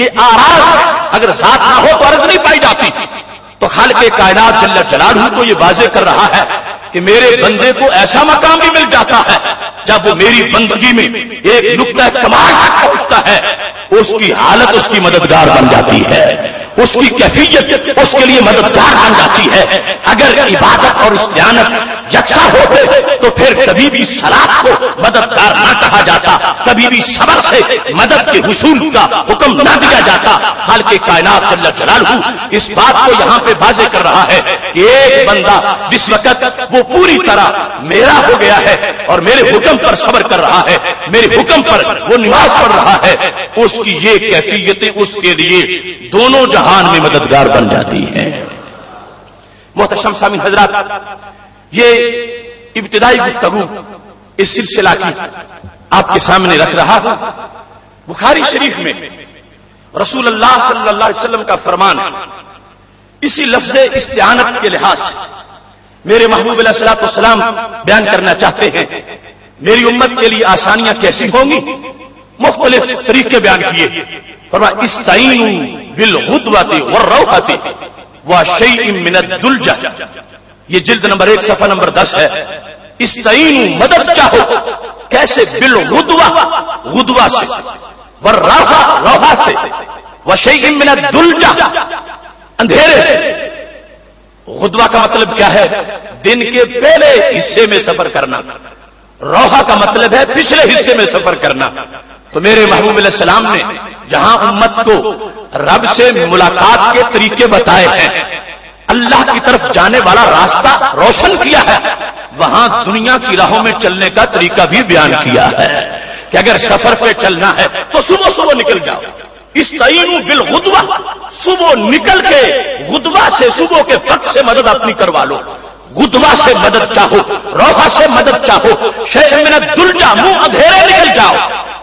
یہ آراز ہے, اگر ذات نہ ہو تو عرض نہیں پائی جاتی. تو خالق کائنات جل جلالہ کو یہ واضح کر رہا ہے کہ میرے بندے کو ایسا مقام بھی مل جاتا ہے جب وہ میری بندگی میں ایک نقطہ کمال تک پہنچتا ہے, اس کی حالت اس کی مددگار بن جاتی ہے. اس کی کیفیت اس کے لیے مددگار بن جاتی ہے. اگر عبادت اور استعانت یکساں ہوتے تو پھر کبھی بھی صلاۃ کو مددگار نہ کہا جاتا, کبھی بھی صبر سے مدد کے حصول کا حکم نہ دیا جاتا. خالق کائنات جل جلالہ اس بات کو یہاں پہ واضح کر رہا ہے کہ ایک بندہ جس وقت وہ پوری طرح میرا ہو گیا ہے اور میرے حکم پر صبر کر رہا ہے, میرے حکم پر وہ نماز پڑھ رہا ہے, اس کی یہ کیفیتیں اس کے لیے دونوں جہان میں مددگار بن جاتی ہیں. محترم سامعین حضرات, یہ ابتدائی گفتگو اس سلسلہ کی آپ کے سامنے رکھ رہا ہوں. بخاری شریف میں رسول اللہ صلی اللہ علیہ وسلم کا فرمان ہے. اسی لفظ استعانت کے لحاظ سے میرے محبوب علیہ الصلوۃ والسلام بیان کرنا چاہتے ہیں میری امت کے لیے آسانیاں کیسی ہوں گی. مختلف طریقے بیان کیے. فرمایا استعینوا بالغدوۃ والروحۃ وشیء من الدلجہ. یہ جلد نمبر 1 صفحہ نمبر 10 ہے. استعینوا مدد چاہو کیسے؟ بالغدوہ غدوہ سے, والروحہ روحہ سے, وشیء من الدلجہ اندھیرے سے. غدوہ کا مطلب کیا ہے؟ دن کے پہلے حصے میں سفر کرنا. روحہ کا مطلب ہے پچھلے حصے میں سفر کرنا. تو میرے محبوب علیہ السلام نے جہاں امت کو رب سے ملاقات کے طریقے بتائے ہیں, اللہ کی طرف جانے والا راستہ روشن کیا ہے, وہاں دنیا کی راہوں میں چلنے کا طریقہ بھی بیان کیا ہے کہ اگر سفر پہ چلنا ہے تو صبح صبح نکل جاؤ. استعینوا بالغدوہ, صبح نکل کے غدوہ سے صبح کے وقت سے مدد اپنی کروا لو. غدوہ سے مدد چاہو, روحہ سے مدد چاہو, شیء من الدلجہ منہ اندھیرے نکل جاؤ.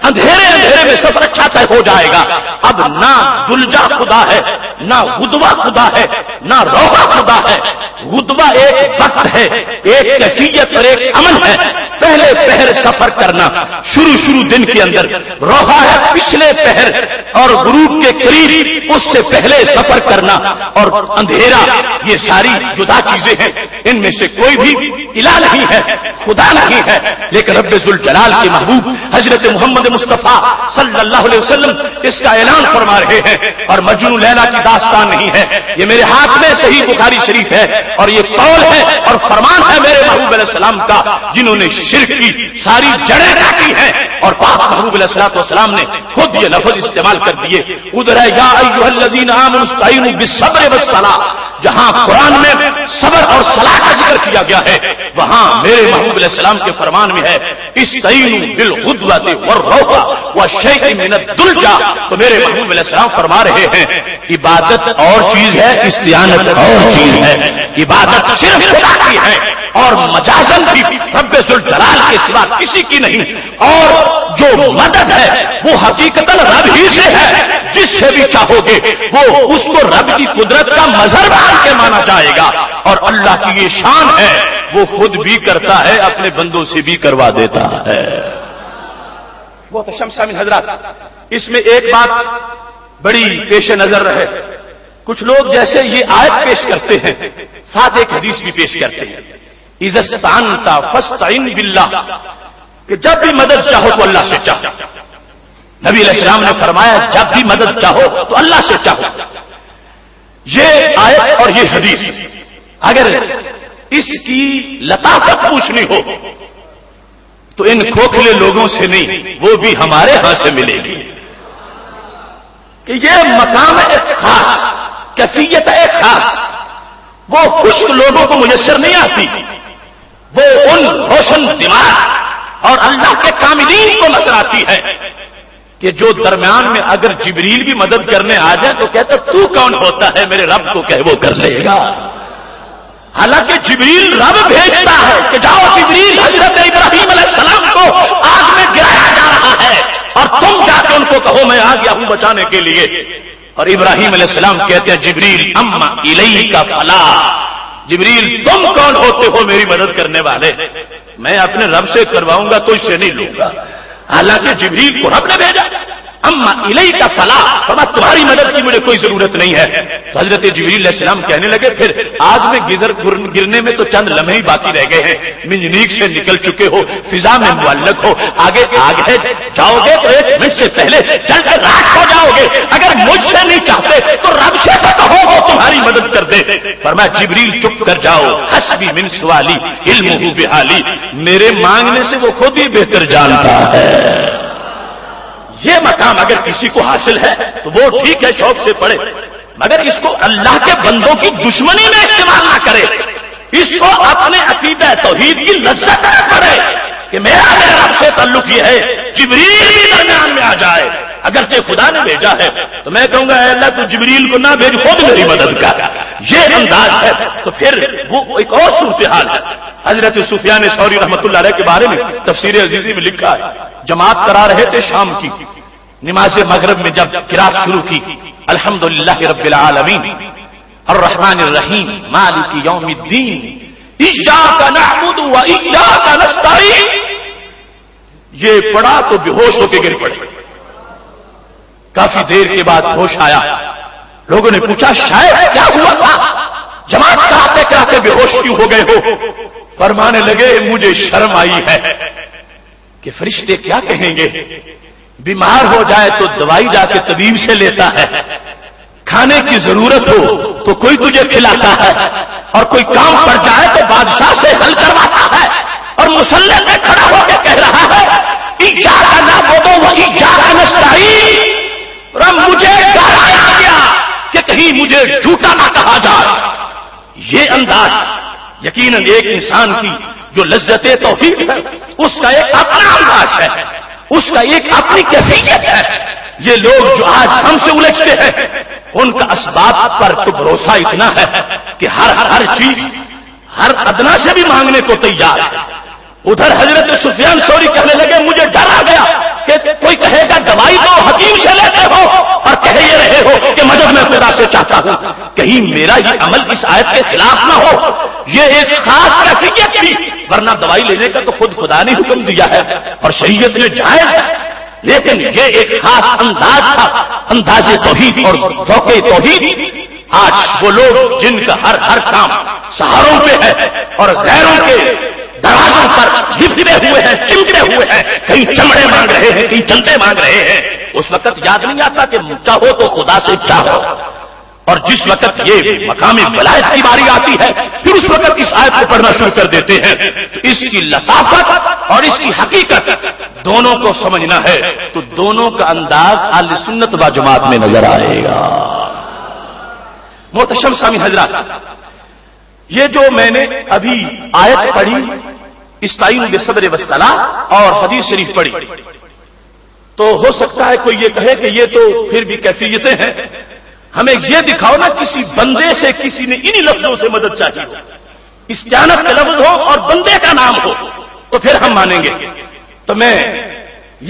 اندھیرے میں سفر اچھا طے ہو جائے گا. اب نہ دلجہ خدا ہے, نہ غدوہ خدا ہے, نہ روحہ خدا ہے. غدوہ ایک وقت ہے, ایک کیفیت اور ایک عمل ہے. پہلے پہر سفر کرنا شروع دن کے اندر. روحہ ہے پچھلے پہر اور غروب کے قریب اس سے پہلے سفر کرنا. اور اندھیرا, یہ ساری جدا چیزیں ہیں. ان میں سے کوئی بھی الہ نہیں ہے, خدا نہیں ہے, لیکن رب ذوالجلال کے محبوب حضرت محمد مصطفیٰ صلی اللہ علیہ وسلم اس کا اعلان فرما رہے ہیں. اور مجنون لیلا کی داستان نہیں ہے, یہ میرے ہاتھ میں صحیح بخاری شریف ہے اور یہ قول ہے اور فرمان ہے میرے محبوب علیہ السلام کا, جنہوں نے شرک کی ساری جڑیں کاٹی ہیں. اور پاک محبوب علیہ الصلوۃ والسلام نے خود یہ لفظ استعمال کر دیے. ادھر ہے یا ایھا الذین آمنوا استعینوا بالصبر والصلاۃ. جہاں قرآن میں صبر اور صلاح کا ذکر کیا گیا ہے, وہاں میرے محبوب علیہ السلام کے فرمان میں ہے استعینوا بالغدوۃ والروحہ وشیء من الدلجہ. تو میرے محبوب علیہ السلام فرما رہے ہیں عبادت اور چیز ہے, استعانت اور چیز ہے. عبادت صرف خدا کی ہے اور مجازن بھی رب ذوالجلال کے سوا کسی کی نہیں. اور جو مدد ہے وہ حقیقتاً رب ہی سے ہے. جس سے بھی چاہو گے وہ اس کو رب کی قدرت کا مظہر بنا کے مانا جائے گا. اور اللہ کی یہ شان ہے, وہ خود بھی کرتا ہے, اپنے بندوں سے بھی کروا دیتا ہے. بہت شمسامین حضرات, اس میں ایک بات بڑی پیش نظر رہے. کچھ لوگ جیسے یہ آیت پیش کرتے ہیں ساتھ ایک حدیث بھی پیش کرتے ہیں, اذا استعنت فاستعن باللہ, کہ جب بھی مدد چاہو تو اللہ سے چاہو. نبی علیہ السلام نے فرمایا جب بھی مدد چاہو تو اللہ سے چاہو. یہ آیت اور یہ حدیث اگر اس کی لطافت پوچھنی ہو تو ان کھوکھلے لوگوں سے نہیں, وہ بھی ہمارے ہاں سے ملے گی. کہ یہ مقام ایک خاص, کیفیت ایک خاص, وہ خشک لوگوں کو میسر نہیں آتی. وہ ان روشن دماغ اور اللہ کے کاملین کو نظر آتی ہے کہ جو درمیان میں اگر جبریل بھی مدد کرنے آ جائے تو کہتا تو کون ہوتا ہے, میرے رب کو کہ وہ کر لے گا. حالانکہ جبریل رب بھیجتا ہے کہ جاؤ جبریل حضرت ابراہیم علیہ السلام کو آگ میں گرایا جا رہا ہے اور تم جا کے ان کو کہو میں آ گیا ہوں بچانے کے لیے. اور ابراہیم علیہ السلام کہتے ہیں جبریل اما الیک فلا, جبریل تم کون ہوتے ہو میری مدد کرنے والے, میں اپنے رب سے کرواؤں گا تو اس سے نہیں لوں گا. حالانکہ جبریل کو رب نے بھیجا. اما الیک فلا، فرمایا تمہاری مدد کی مجھے کوئی ضرورت نہیں ہے۔ تو حضرت جبریل علیہ السلام کہنے لگے پھر آگ میں گرنے میں تو چند لمحے ہی باقی رہ گئے ہیں، منجنیق سے نکل چکے ہو، فضا میں معلق ہو، آگے آگ ہے، جاؤ گے تو 1 منٹ سے پہلے جل کر راکھ ہو جاؤ گے، اگر مجھ سے نہیں چاہتے تو رب سے تو کہو وہ تمہاری مدد کر دے۔ فرمایا جبریل چپ کر جاؤ، حسبی من سوالی علمہ بحالی، میرے مانگنے سے وہ خود ہی بہتر جانتا ہے۔ یہ مقام اگر کسی کو حاصل ہے تو وہ ٹھیک ہے، شوق سے پڑھے، مگر اس کو اللہ کے بندوں کی دشمنی میں استعمال نہ کرے، اس کو اپنے عقیدہ توحید کی لذت نہ کرے کہ میرا رب سے تعلق یہ ہے، جبریل بھی درمیان میں آ جائے، اگرچہ خدا نے بھیجا ہے تو میں کہوں گا اے اللہ تو جبریل کو نہ بھیج، خود میری مدد کر، یہ انداز ہے۔ تو پھر وہ ایک اور صورتحال ہے، حضرت سفیان ثوری رحمۃ اللہ علیہ کے بارے میں تفسیر عزیزی میں لکھا ہے، جماعت کرا رہے تھے شام کی، نماز مغرب میں جب قرات شروع کی، الحمدللہ رب العالمین الرحمن الرحیم مالک یوم الدین ایاک نعبد و ایاک نستعین، یہ پڑھا تو بے ہوش ہو کے گر پڑے۔ کافی دیر کے بعد ہوش آیا، لوگوں نے پوچھا شاید کیا ہوا تھا، جماعت کراتے کراتے بے ہوش کیوں ہو گئے ہو؟ فرمانے لگے مجھے شرم آئی ہے کہ فرشتے کیا کہیں گے، بیمار ہو جائے تو دوائی جا کے طبیب سے لیتا ہے، کھانے کی ضرورت ہو تو کوئی تجھے کھلاتا ہے، اور کوئی کام پڑ جائے تو بادشاہ سے حل کرواتا ہے، اور مصلی پہ کھڑا ہو کے کہہ رہا ہے ایاک نعبد و ایاک نستعین، رب مجھے ڈر آ گیا کہ کہیں مجھے جھوٹا نہ کہا جائے۔ یہ انداز یقیناً ایک انسان کی جو لذت توحید ہے اس کا ایک اپنا انداز ہے، اس کا ایک اپنی کیفیت ہے۔ یہ لوگ جو آج ہم سے الجھتے ہیں ان کا اسباب پر تو بھروسہ اتنا ہے کہ ہر چیز ہر ادنا سے بھی مانگنے کو تیار ہے۔ ادھر حضرت سفیان ثوری کہنے لگے مجھے ڈر آ گیا کہ کوئی کہے گا دوائی تو حکیم سے لیتے ہو اور کہہ یہ رہے ہو کہ مدد میں خدا سے چاہتا ہوں، کہیں میرا یہ عمل اس آیت کے خلاف نہ ہو۔ یہ ایک خاص کیفیت تھی، ورنہ دوائی لینے کا تو خود خدا نے حکم دیا ہے اور شریعت میں جائز ہے، لیکن یہ ایک خاص انداز تھا، انداز توحید اور ذوق توحید۔ آج وہ لوگ جن کا ہر کام سہاروں پہ ہے اور غیروں کے دروازوں پر لپٹے ہوئے ہیں، چمٹے ہوئے ہیں، کہیں چمڑے مانگ رہے ہیں، کہیں چندے مانگ رہے ہیں، اس وقت یاد نہیں آتا کہ چاہو تو خدا سے چاہو، اور جس وقت یہ مقامی ولایت کی باری آتی ہے پھر اس وقت اس آیت کو پڑھنا شروع کر دیتے ہیں۔ تو اس کی لطافت اور اس کی حقیقت دونوں کو سمجھنا ہے تو دونوں کا انداز اہل سنت و جماعت میں نظر آئے گا۔ محتشم سامعین حضرات، یہ جو میں نے ابھی آیت پڑھی استعینوا بالصبر والصلاۃ اور حدیث شریف پڑھی، تو ہو سکتا ہے کوئی یہ کہے کہ یہ تو پھر بھی کیفیتیں ہیں، ہمیں یہ دکھاؤ نا کسی بندے سے کسی نے انہی لفظوں سے مدد چاہیے ہو، استعانت کا لفظ ہو اور بندے کا نام ہو تو پھر ہم مانیں گے۔ تو میں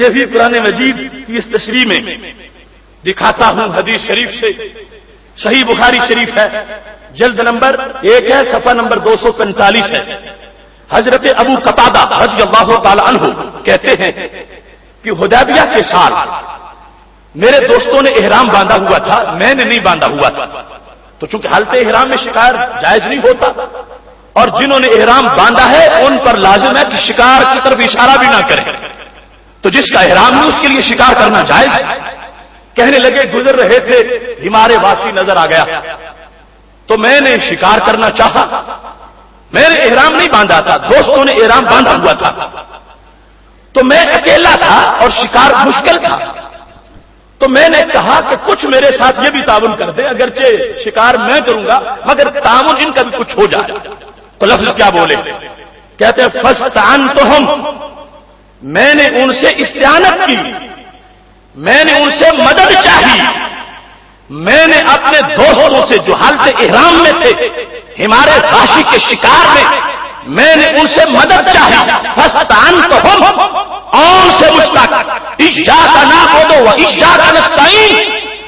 یہ بھی قرآن مجید کی اس تشریح میں دکھاتا ہوں حدیث شریف سے، صحیح بخاری شریف ہے، جلد نمبر 1 ہے، صفحہ نمبر 245 ہے۔ حضرت ابو قتادہ رضی اللہ تعالی عنہ کہتے ہیں کہ حدیبیہ کے سال میرے دوستوں نے احرام باندھا ہوا تھا، میں نے نہیں باندھا ہوا تھا، تو چونکہ حالت احرام میں شکار جائز نہیں ہوتا اور جنہوں نے احرام باندھا ہے ان پر لازم ہے کہ شکار کی طرف اشارہ بھی نہ کریں، تو جس کا احرام ہے اس کے لیے شکار کرنا جائز ہے۔ کہنے لگے گزر رہے تھے، ہمارے واسی نظر آ گیا تو میں نے شکار کرنا چاہا، میں نے احرام نہیں باندھا تھا، دوستوں نے احرام باندھا ہوا تھا، تو میں اکیلا تھا اور شکار مشکل تھا، تو میں نے کہا کہ کچھ میرے ساتھ یہ بھی تعاون کر دے، اگرچہ شکار میں کروں گا مگر تعاون ان کا بھی کچھ ہو جائے۔ تو لفظ کیا بولے؟ کہتے ہیں فاستعنتہم، میں نے ان سے استعانت کی، میں نے ان سے مدد چاہی، میں نے اپنے دوستوں سے جو حالت احرام میں تھے ہمارے غاشی کے شکار میں نے ان سے مدد چاہی، فاستعنتہم، اور سے مشتاق ایاک نعبد و ایاک نستعین۔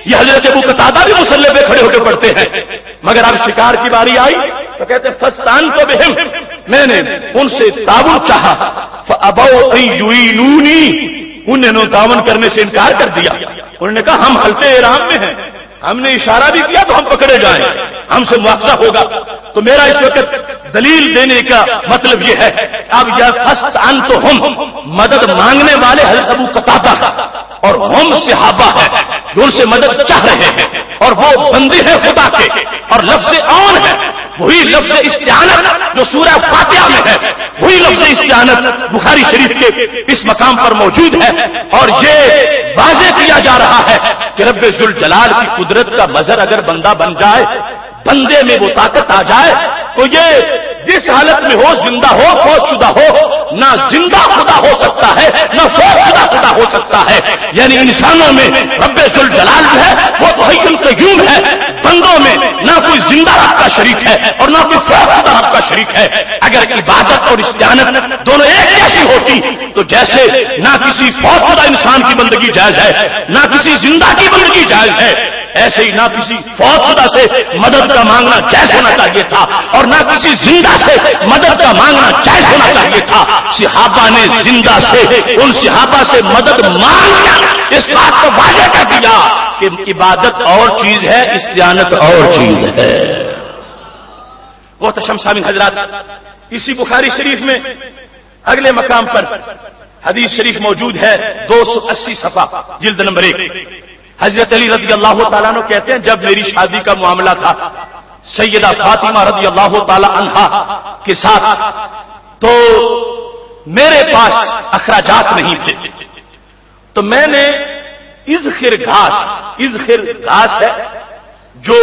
یہ حضرت ابو قتادہ بھی مصلی پہ کھڑے ہو کے پڑھتے ہیں، مگر اب شکار کی باری آئی تو کہتے ہیں فاستعنت بہم، میں نے ان سے تعاون چاہا، فابوا ان یعینونی، انہوں نے تعاون کرنے سے انکار کر دیا. انہوں نے کہا ہم حلقے احرام میں ہیں, ہم نے اشارہ بھی کیا تو ہم پکڑے جائیں, ہم سے مواخذہ ہوگا. تو میرا اس وقت دلیل دینے کا مطلب یہ ہے, اب یہ فسٹ ان تو ہم مدد مانگنے والے حضرت ابو قتادہ اور ہم صحابہ ہیں جو ان سے مدد چاہ رہے ہیں, اور وہ بندے ہیں خدا کے, اور لفظ اون ہے وہی لفظ استعانت جو سورہ فاتحہ میں ہے, وہی لفظ استعانت بخاری شریف کے اس مقام پر موجود ہے. اور یہ واضح کیا جا رہا ہے کہ رب ذوالجلال کی قدرت کا مظہر اگر بندہ بن جائے, بندے میں وہ طاقت آ جائے, تو یہ جس حالت میں ہو, زندہ ہو, فوت شدہ ہو, نہ زندہ خدا ہو سکتا ہے نہ فوت شدہ خدا ہو سکتا ہے. یعنی انسانوں میں رب ذوالجلال جو ہے وہ تو حی القیوم ہے, بندوں میں نہ کوئی زندہ رب کا شریک ہے اور نہ کوئی فوت شدہ رب کا شریک ہے. اگر عبادت اور استعانت دونوں ایک جیسی ہوتی تو جیسے نہ کسی فوت شدہ انسان کی بندگی جائز ہے نہ کسی زندہ کی بندگی جائز ہے, ایسے ہی نہ کسی فوت شدہ سے مدد کا مانگنا جائز ہونا چاہیے تھا اور نہ کسی زندہ سے مدد کا مانگنا جائز ہونا چاہیے تھا. صحابہ نے زندہ سے ان صحابہ سے مدد مانگ کر اس بات کو واضح کر دیا کہ عبادت اور چیز ہے, استعانت اور چیز ہے. وہ تشم سامعین حضرات, اسی بخاری شریف میں اگلے مقام پر حدیث شریف موجود ہے 280 صفحہ جلد نمبر 1. حضرت علی رضی اللہ تعالیٰ عنہ کہتے ہیں جب میری شادی کا معاملہ تھا سیدہ فاطمہ رضی اللہ تعالی عنہا کے ساتھ, تو میرے پاس اخراجات نہیں تھے, تو میں نے اذخر گھاس ہے جو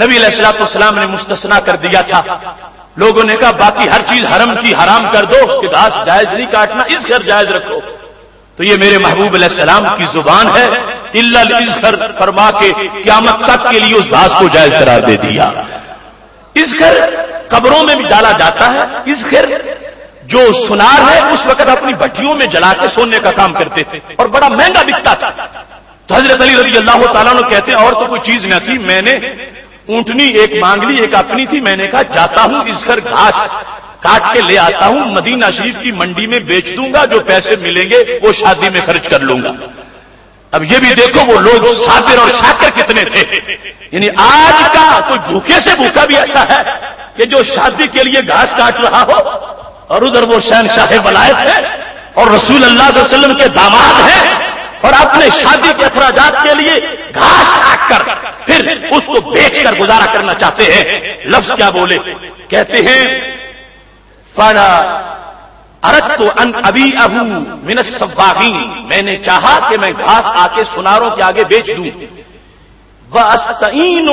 نبی علیہ الصلوۃ والسلام نے مستثنا کر دیا تھا. لوگوں نے کہا باقی ہر چیز حرم کی حرام کر دو کہ گھاس جائز نہیں کاٹنا, اذخر جائز رکھو. تو یہ میرے محبوب علیہ السلام کی زبان ہے, الا الاذخر فرما کے قیامت تک کے لیے اس گھاس کو جائز قرار دے دیا. اذخر قبروں میں بھی ڈالا جاتا ہے. اذخر جو سنار ہے اس وقت اپنی بھٹیوں میں جلا کے سونے کا کام کرتے تھے اور بڑا مہنگا بکتا تھا. تو حضرت علی رضی اللہ تعالیٰ عنہ کہتے ہیں اور تو کوئی چیز نہ تھی, میں نے اونٹنی ایک مانگ لی, ایک اپنی تھی. میں نے کہا جاتا ہوں اذخر گھاس کاٹ کے لے آتا ہوں, مدینہ شریف کی منڈی میں بیچ دوں گا, جو پیسے ملیں گے وہ شادی میں خرچ کر لوں گا. اب یہ بھی دیکھو وہ لوگ صابر اور شاکر کتنے تھے. یعنی آج کا کوئی بھوکے سے بھوکا بھی ایسا ہے کہ جو شادی کے لیے گھاس کاٹ رہا ہو, اور ادھر وہ شہنشاہ ولایت ہے اور رسول اللہ صلی اللہ علیہ وسلم کے داماد ہیں, اور اپنے شادی کے اخراجات کے لیے گھاس کاٹ کر پھر اس کو بیچ کر گزارا کرنا چاہتے ہیں. لفظ کیا بولے, کہتے ہیں فانا اردت ان ابیعہ من السواغین, میں نے چاہا کہ میں گھاس آ کے سناروں کے آگے بیچ دوں. واستعین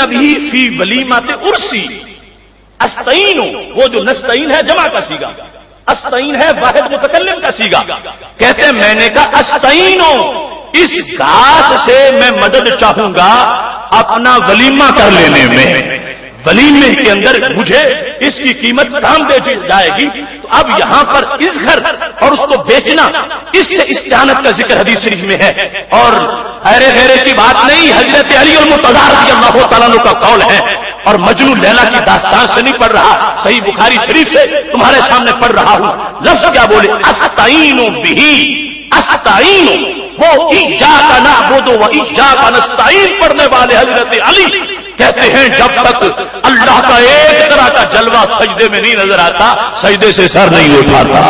به فی ولیمۃ عرسی. استعین وہ جو نستعین ہے جمع کا صیغہ, استعین ہے واحد متکلم کا صیغہ. کہتے ہیں میں نے کہا استعین, اس گھاس سے میں مدد چاہوں گا اپنا ولیمہ کر لینے میں. ولیمے کے اندر مجھے اس کی قیمت کام دے جائے گی. تو اب یہاں پر اذخر اور اس کو بیچنا, اس سے استعانت کا ذکر حدیث شریف میں ہے. اور حیرے غیرے کی بات نہیں, حضرت علی المرتضی رضی اللہ تعالیٰ عنہ کا قول ہے. اور مجنو لیلا کی داستان سے نہیں پڑھ رہا, صحیح بخاری شریف سے تمہارے سامنے پڑھ رہا ہوں. لفظ کیا بولے, استعین بہ, استعین وہ ایاک نعبد و ایاک نستعین پڑھنے والے حضرت علی کہتے ہیں جب تک اللہ کا ایک طرح کا جلوہ سجدے میں نہیں نظر آتا سجدے سے سر نہیں اٹھاتا.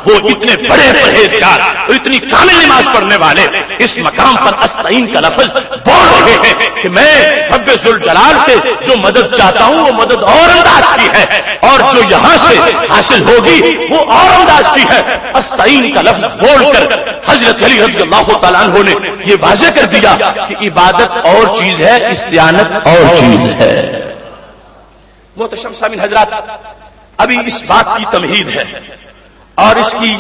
وہ اتنے بڑے پرہیزگار اور اتنی کامل نماز پڑھنے والے اس مقام پر استعین کا لفظ بول رہے ہیں کہ میں رب ذوالجلال سے جو مدد چاہتا ہوں وہ مدد اور انداز کی ہے, اور جو یہاں سے حاصل ہوگی وہ اور انداز کی ہے. استعین کا لفظ بول کر حضرت علی رضی اللہ تعالیٰ عنہ نے یہ واضح کر دیا کہ عبادت اور چیز ہے, استعانت اور چیز ہے. محترم سامعین حضرات, ابھی اس بات کی تمہید ہے اور اس کی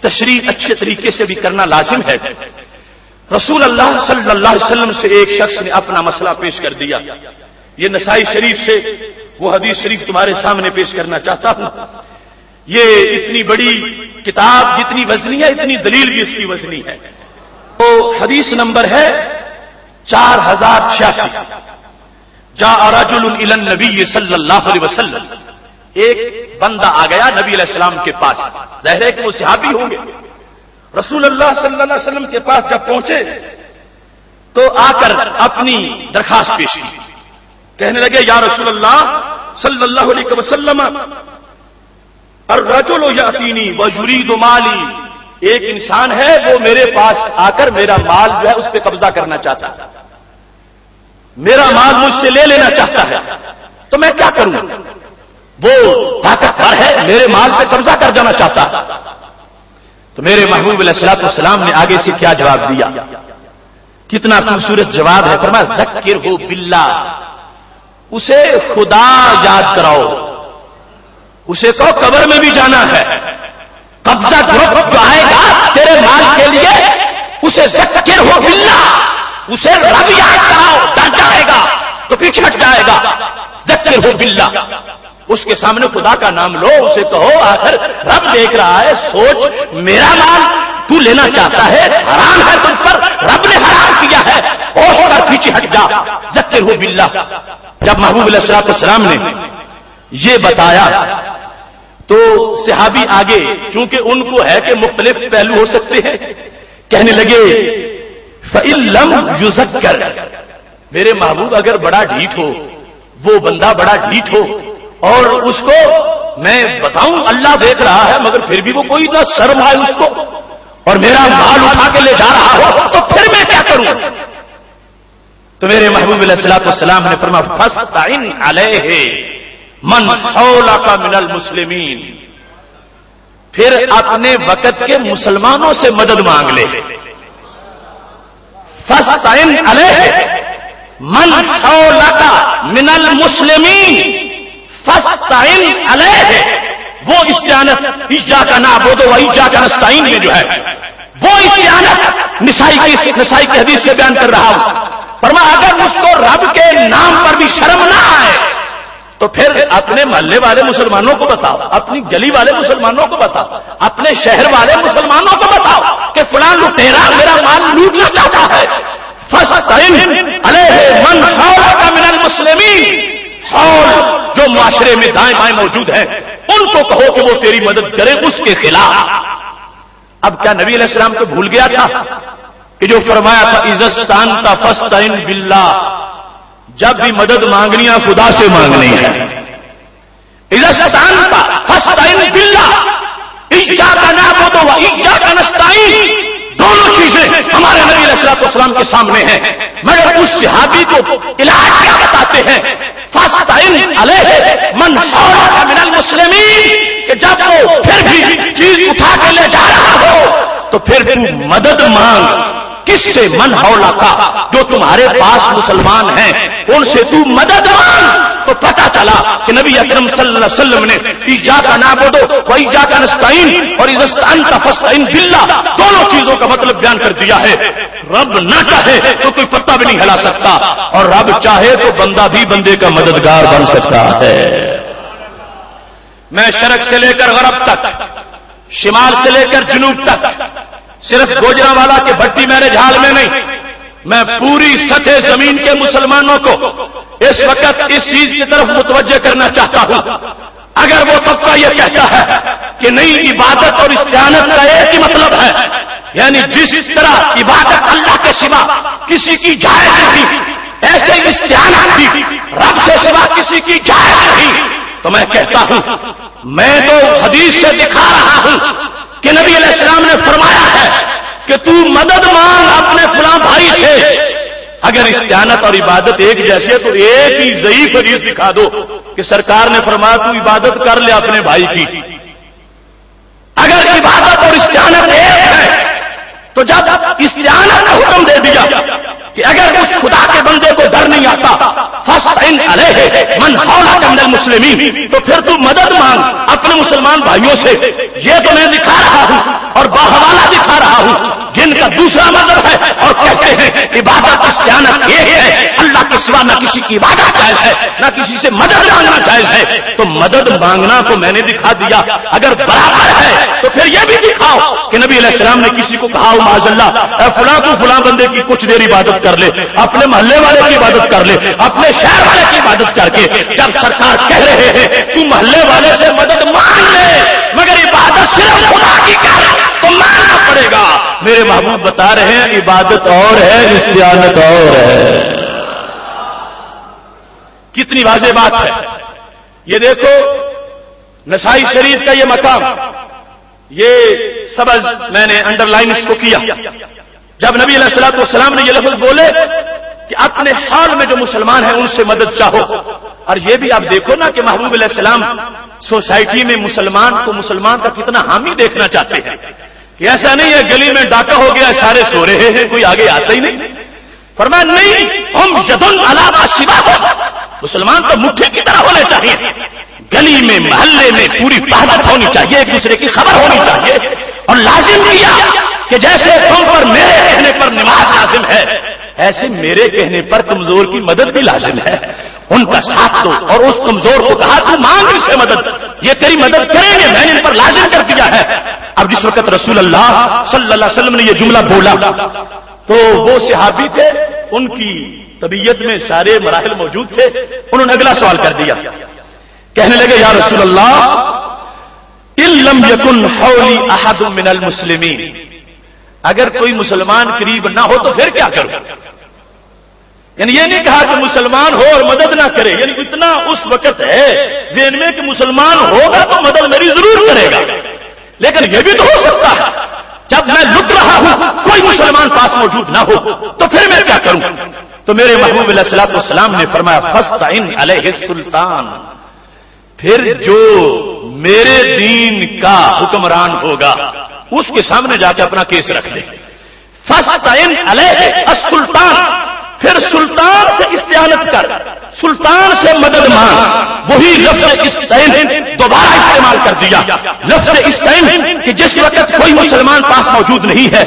تشریح اچھے طریقے سے بھی کرنا لازم ہے. رسول اللہ صلی اللہ علیہ وسلم سے ایک شخص نے اپنا مسئلہ پیش کر دیا. یہ نسائی شریف سے وہ حدیث شریف تمہارے سامنے پیش کرنا چاہتا ہوں. یہ اتنی بڑی کتاب جتنی وزنی ہے اتنی دلیل بھی اس کی وزنی ہے. تو حدیث نمبر ہے 4086. جاء رجل الى النبي صلی اللہ علیہ وسلم ایک بندہ آ گیا نبی علیہ السلام کے پاس، ظاہر ہے کہ وہ صحابی ہوں گے۔ رسول اللہ صلی اللہ علیہ وسلم کے پاس جب پہنچے تو آ کر اپنی درخواست پیش کی، کہنے لگے یا رسول اللہ صلی اللہ علیہ وسلم الرجل یاتینی ویرید مالی، ایک انسان ہے وہ میرے پاس آ کر میرا مال جو ہے اس پہ قبضہ کرنا چاہتا ہے، میرا مال مجھ سے لے لینا چاہتا ہے، تو میں کیا کروں؟ وہ طاقتور ہے، میرے مال پہ قبضہ کر جانا چاہتا ہے۔ تو میرے محبوب علیہ الصلوۃ والسلام نے آگے سے کیا جواب دیا؟ کتنا خوبصورت جواب ہے، فرمایا ذکرہ باللہ، اسے خدا یاد کراؤ، اسے کہو قبر میں بھی جانا ہے، قبضہ گروپ جو آئے گا تیرے مال کے لیے اسے ذکرہ باللہ، اسے رب یاد کراؤ، ڈر جائے گا تو پیچھے ہٹ جائے گا، ذکرہ باللہ، اس کے سامنے خدا کا نام لو، اسے کہو آخر رب دیکھ رہا ہے، سوچ میرا مال تو لینا چاہتا ہے، حرام ہے تم پر، رب نے حرام کیا ہے، ہوش کر پیچھے ہٹ جا، ذکرہ باللہ۔ جب محبوب علیہ الصلوۃ والسلام نے یہ بتایا تو صحابی آگے، چونکہ ان کو ہے کہ مختلف پہلو ہو سکتے ہیں، کہنے لگے فَإِن لَمْ يُذَكَّرْ، میرے محبوب اگر بڑا ڈھیٹ ہو، وہ بندہ بڑا ڈھیٹ ہو اور اس کو میں بتاؤں اللہ دیکھ رہا ہے مگر پھر بھی وہ کوئی نہ شرم آئے اس کو اور میرا مال اٹھا کے لے جا رہا ہو تو پھر میں کیا کروں؟ تو میرے محبوب علیہ الصلوۃ والسلام نے فرمایا فاستعن علیہ من حولک من المسلمین، پھر اپنے وقت کے مسلمانوں سے مدد مانگ لے۔ فاستعن علیہ من حولک من المسلمین، فاستعن علیہ، وہ استعانت ایاک نعبد و ایاک نستعین میں جو ہے وہ استعانت نسائی کی حدیث سے بیان کر رہا ہوں، فرمایا اگر اس کو رب کے نام پر بھی شرم نہ آئے تو پھر اپنے محلے والے مسلمانوں کو بتاؤ، اپنی گلی والے مسلمانوں کو بتاؤ، اپنے شہر والے مسلمانوں کو بتاؤ کہ فلاں لٹیرا میرا مال لوٹنا چاہتا ہے۔ فاستعن علیہ من حولک من المسلمین، حول جو معاشرے میں دائیں بائیں موجود ہیں ان کو کہو کہ وہ تیری مدد کرے اس کے خلاف۔ اب کیا نبی علیہ السلام کو بھول گیا تھا کہ جو فرمایا تھا اذا استعنت فاستعن باللہ، جب بھی مدد مانگنی ہے خدا سے مانگنی ہے، اذا استعنت فاستعن باللہ، ایاک نعبد و ایاک نستعین، دونوں چیزیں ہمارے نبی علیہ السلام کے سامنے ہیں، مگر اس صحابی کو علاج کیا بتاتے ہیں؟ فاستعن علیہ من حولک من المسلمین، کہ جب وہ پھر بھی چیز اٹھا کے لے جا رہا ہو تو پھر تو مدد مانگ، کس سے؟ من حولک، جو تمہارے پاس مسلمان ہیں ان سے تو مدد مانگ۔ تو پتہ چلا کہ نبی اکرم صلی اللہ علیہ وسلم نے ایاک نعبد و ایاک نستعین اور اذا استعنت فاستعن باللہ دونوں چیزوں کا مطلب بیان کر دیا ہے۔ رب نہ چاہے تو کوئی پتا بھی نہیں ہلا سکتا، اور رب چاہے تو بندہ بھی بندے کا مددگار بن سکتا ہے۔ میں شرق سے لے کر غرب تک، شمال سے لے کر جنوب تک، صرف گوجرانوالا کے بھٹی میرے جھال میں نہیں، میں پوری سطح زمین کے مسلمانوں کو اس وقت اس چیز کی طرف متوجہ کرنا چاہتا ہوں، اگر وہ طبقہ یہ کہتا ہے کہ نہیں عبادت اور استعانت کا ایک ہی مطلب ہے، یعنی جس طرح عبادت اللہ کے سوا کسی کی جائز نہیں ایسے استعانت بھی رب سے سوا کسی کی جائز نہیں، تو میں کہتا ہوں میں تو حدیث سے دکھا رہا ہوں کہ نبی علیہ السلام نے فرمایا ہے کہ تو مدد مانگ اپنے فلاں بھائی سے۔ اگر استعانت اور عبادت ایک جیسے تو ایک ہی ضعیف حدیث دکھا دو کہ سرکار نے فرمایا تو عبادت کر لے اپنے بھائی کی۔ اگر عبادت اور استعانت ایک ہے تو جب استعانت کا حکم دے دیا کہ اگر اس خدا کے بندے کو ڈر نہیں آتا فاستعن علیہ من حولک من المسلمین، تو پھر تو مدد مانگ اپنے مسلمان بھائیوں سے۔ یہ تو میں دکھا رہا ہوں اور باحوالہ دکھا رہا ہوں جن کا دوسرا مذہب ہے اور کہتے ہیں عبادت استعانت ایک ہے، اللہ کے سوا نہ کسی کی عبادت جائز ہے نہ کسی سے مدد مانگنا جائز ہے، تو مدد مانگنا کو میں نے دکھا دیا۔ اگر برابر ہے تو پھر یہ بھی دکھاؤ کہ نبی علیہ السلام نے کسی کو کہا ہو معاذ اللہ اے فلاں تو فلاں بندے کی کچھ دیر عبادت کر لے، اپنے محلے والے کی عبادت کر لے، اپنے شہر والے کی عبادت عبادت کر کے جب سرکار کہہ رہے ہیں تو محلے والے سے مدد مانگ لے مگر عبادت صرف خدا کی کر تو مانگنا پڑے گا. میرے محبوب بتا رہے ہیں عبادت اور ہے استعانت اور ہے. کتنی واضح بات ہے. یہ دیکھو نسائی شریف کا یہ مقام، یہ سبز میں نے انڈر لائن اس کو کیا. جب نبی علیہ الصلوۃ والسلام نے یہ لفظ بولے کہ اپنے حال میں جو مسلمان ہیں ان سے مدد چاہو، اور یہ بھی آپ دیکھو نا کہ محبوب علیہ السلام سوسائٹی میں مسلمان کا کتنا حامی دیکھنا چاہتے ہیں کہ ایسا نہیں ہے گلی میں ڈاکہ ہو گیا سارے سو رہے ہیں کوئی آگے آتا ہی نہیں. فرمایا نہیں، ہم یدن علی ما سواہ، مسلمان تو مٹھی کی طرح ہونے چاہیے. گلی میں محلے میں پوری وحدت ہونی چاہیے، ایک دوسرے کی خبر ہونی چاہیے. اور لازم کیا کہ جیسے تم پر میرے کہنے پر نماز لازم ہے ایسے میرے کہنے پر کمزور کی مدد بھی لازم ہے. ان کا ساتھ دو اور اس کمزور کو کہا تو مانگ ان سے مدد، یہ تیری مدد کریں گے، میں نے ان پر لازم کر دیا ہے. اب جس وقت رسول اللہ صلی اللہ علیہ وسلم نے یہ جملہ بولا تو وہ صحابی تھے، ان کی طبیعت میں سارے مراحل موجود تھے. انہوں نے اگلا سوال کر دیا، کہنے لگے یا رسول اللہ ان لم یکن حولی احد من المسلمین، اگر کوئی مسلمان قریب نہ ہو تو پھر کیا کروں؟ یعنی یہ نہیں کہا کہ مسلمان ہو اور مدد نہ کرے، یعنی اتنا اس وقت ہے ذہن میں کہ مسلمان ہوگا تو مدد میری ضرور کرے گا، لیکن یہ بھی تو ہو سکتا ہے جب میں لٹ رہا ہوں کوئی مسلمان پاس موجود نہ ہو تو پھر میں کیا کروں؟ تو میرے محبوب علیہ الصلوۃ والسلام نے فرمایا فاستعن علیہ السلطان، پھر جو میرے دین کا حکمران ہوگا اس کے سامنے جا کے اپنا کیس رکھ دے. فاستعن علیہ السلطان، پھر سلطان سے استعانت کر، سلطان سے مدد مانگ. وہی لفظ استعین دوبارہ استعمال کر دیا، لفظ استعین کہ جس وقت کوئی مسلمان پاس موجود نہیں ہے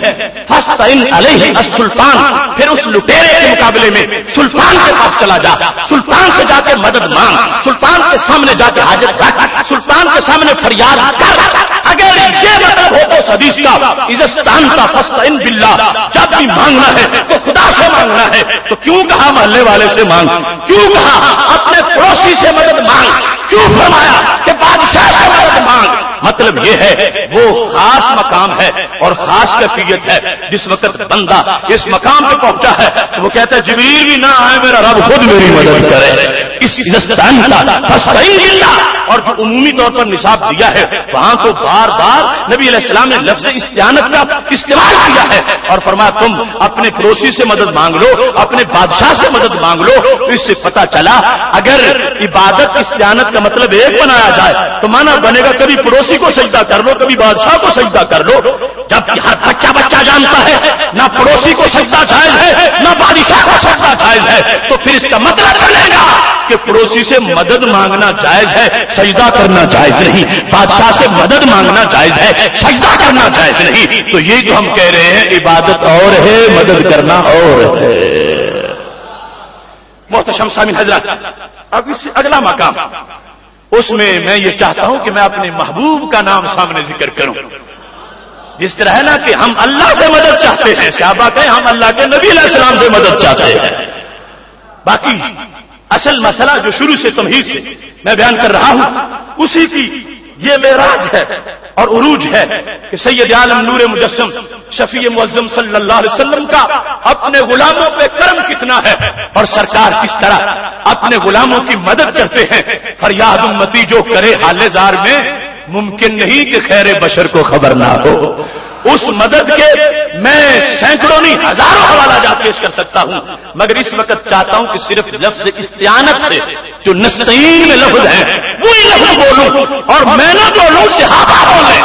فاستعن علیہ السلطان، پھر اس لٹیرے کے مقابلے میں سلطان کے پاس چلا جا، سلطان سے جا کے مدد مانگ، سلطان کے سامنے جا کے حاجت رکھ، سلطان کے سامنے فریاد کر. اگر یہ مطلب ہو تو حدیث کا اذا استعنت فاستعن باللہ، جب بھی مانگنا ہے تو خدا سے مانگنا ہے. تو کیوں کہا محلے والے سے مانگ، کیوں کہا اپنے پڑوسی سے مدد مانگ، کیوں فرمایا کہ بادشاہ سے مدد مانگ؟ مطلب یہ ہے وہ خاص مقام ہے اور خاص کیفیت ہے. جس وقت بندہ اس مقام پہ پہنچا ہے تو وہ کہتا ہے جبریل بھی نہ آئے میرا رب خود میری مدد کرے. اور جو عمومی طور پر نصاب دیا ہے وہاں کو بار بار نبی علیہ السلام نے لفظ استعانت کا استعمال کیا ہے اور فرمایا تم اپنے پڑوسی سے مدد مانگ لو، اپنے بادشاہ سے مدد مانگ لو. تو اس سے پتا چلا اگر عبادت استعانت کا مطلب ایک بنایا جائے تو مانا بنے گا کبھی پڑوسی کو سجدہ کر لو کبھی بادشاہ کو سجدہ کر لو. جبکہ ہر بچہ جانتا ہے نہ پڑوسی کو سجدہ جائز ہے نہ بادشاہ کو سجدہ جائز ہے. تو پھر اس کا مطلب بنے گا کہ پڑوسی سے مدد مانگنا جائز ہے، سجدہ کرنا جائز نہیں. بادشاہ سے مدد مانگنا جائز ہے، سجدہ کرنا جائز نہیں. تو یہ جو ہم کہہ رہے ہیں عبادت اور ہے، مدد کرنا اور ہے. محتشم سامعین حضرات، اب اس اگلا مقام اس میں میں یہ چاہتا ہوں کہ میں اپنے محبوب کا نام سامنے ذکر کروں. جس طرح ہے نا کہ ہم اللہ سے مدد چاہتے ہیں، صحابہ کہیں ہم اللہ کے نبی علیہ السلام سے مدد چاہتے ہیں. باقی اصل مسئلہ جو شروع سے تمہید سے میں بیان کر رہا ہوں اسی کی یہ معراج ہے اور عروج ہے کہ سید عالم نور مجسم شفیع معظم صلی اللہ علیہ وسلم کا اپنے غلاموں پہ کرم کتنا ہے اور سرکار کس طرح اپنے غلاموں کی مدد کرتے ہیں. فریاد امتی جو کرے حال زار میں ممکن نہیں کہ خیر بشر کو خبر نہ ہو. اس مدد کے میں سینکڑوں نہیں ہزاروں حوالہ جات پیش کر سکتا ہوں، مگر اس وقت چاہتا ہوں کہ صرف لفظ استعانت سے جو نستعین میں لفظ ہیں وہی لفظ بولوں اور میں نہ بولوں صحابہ بولے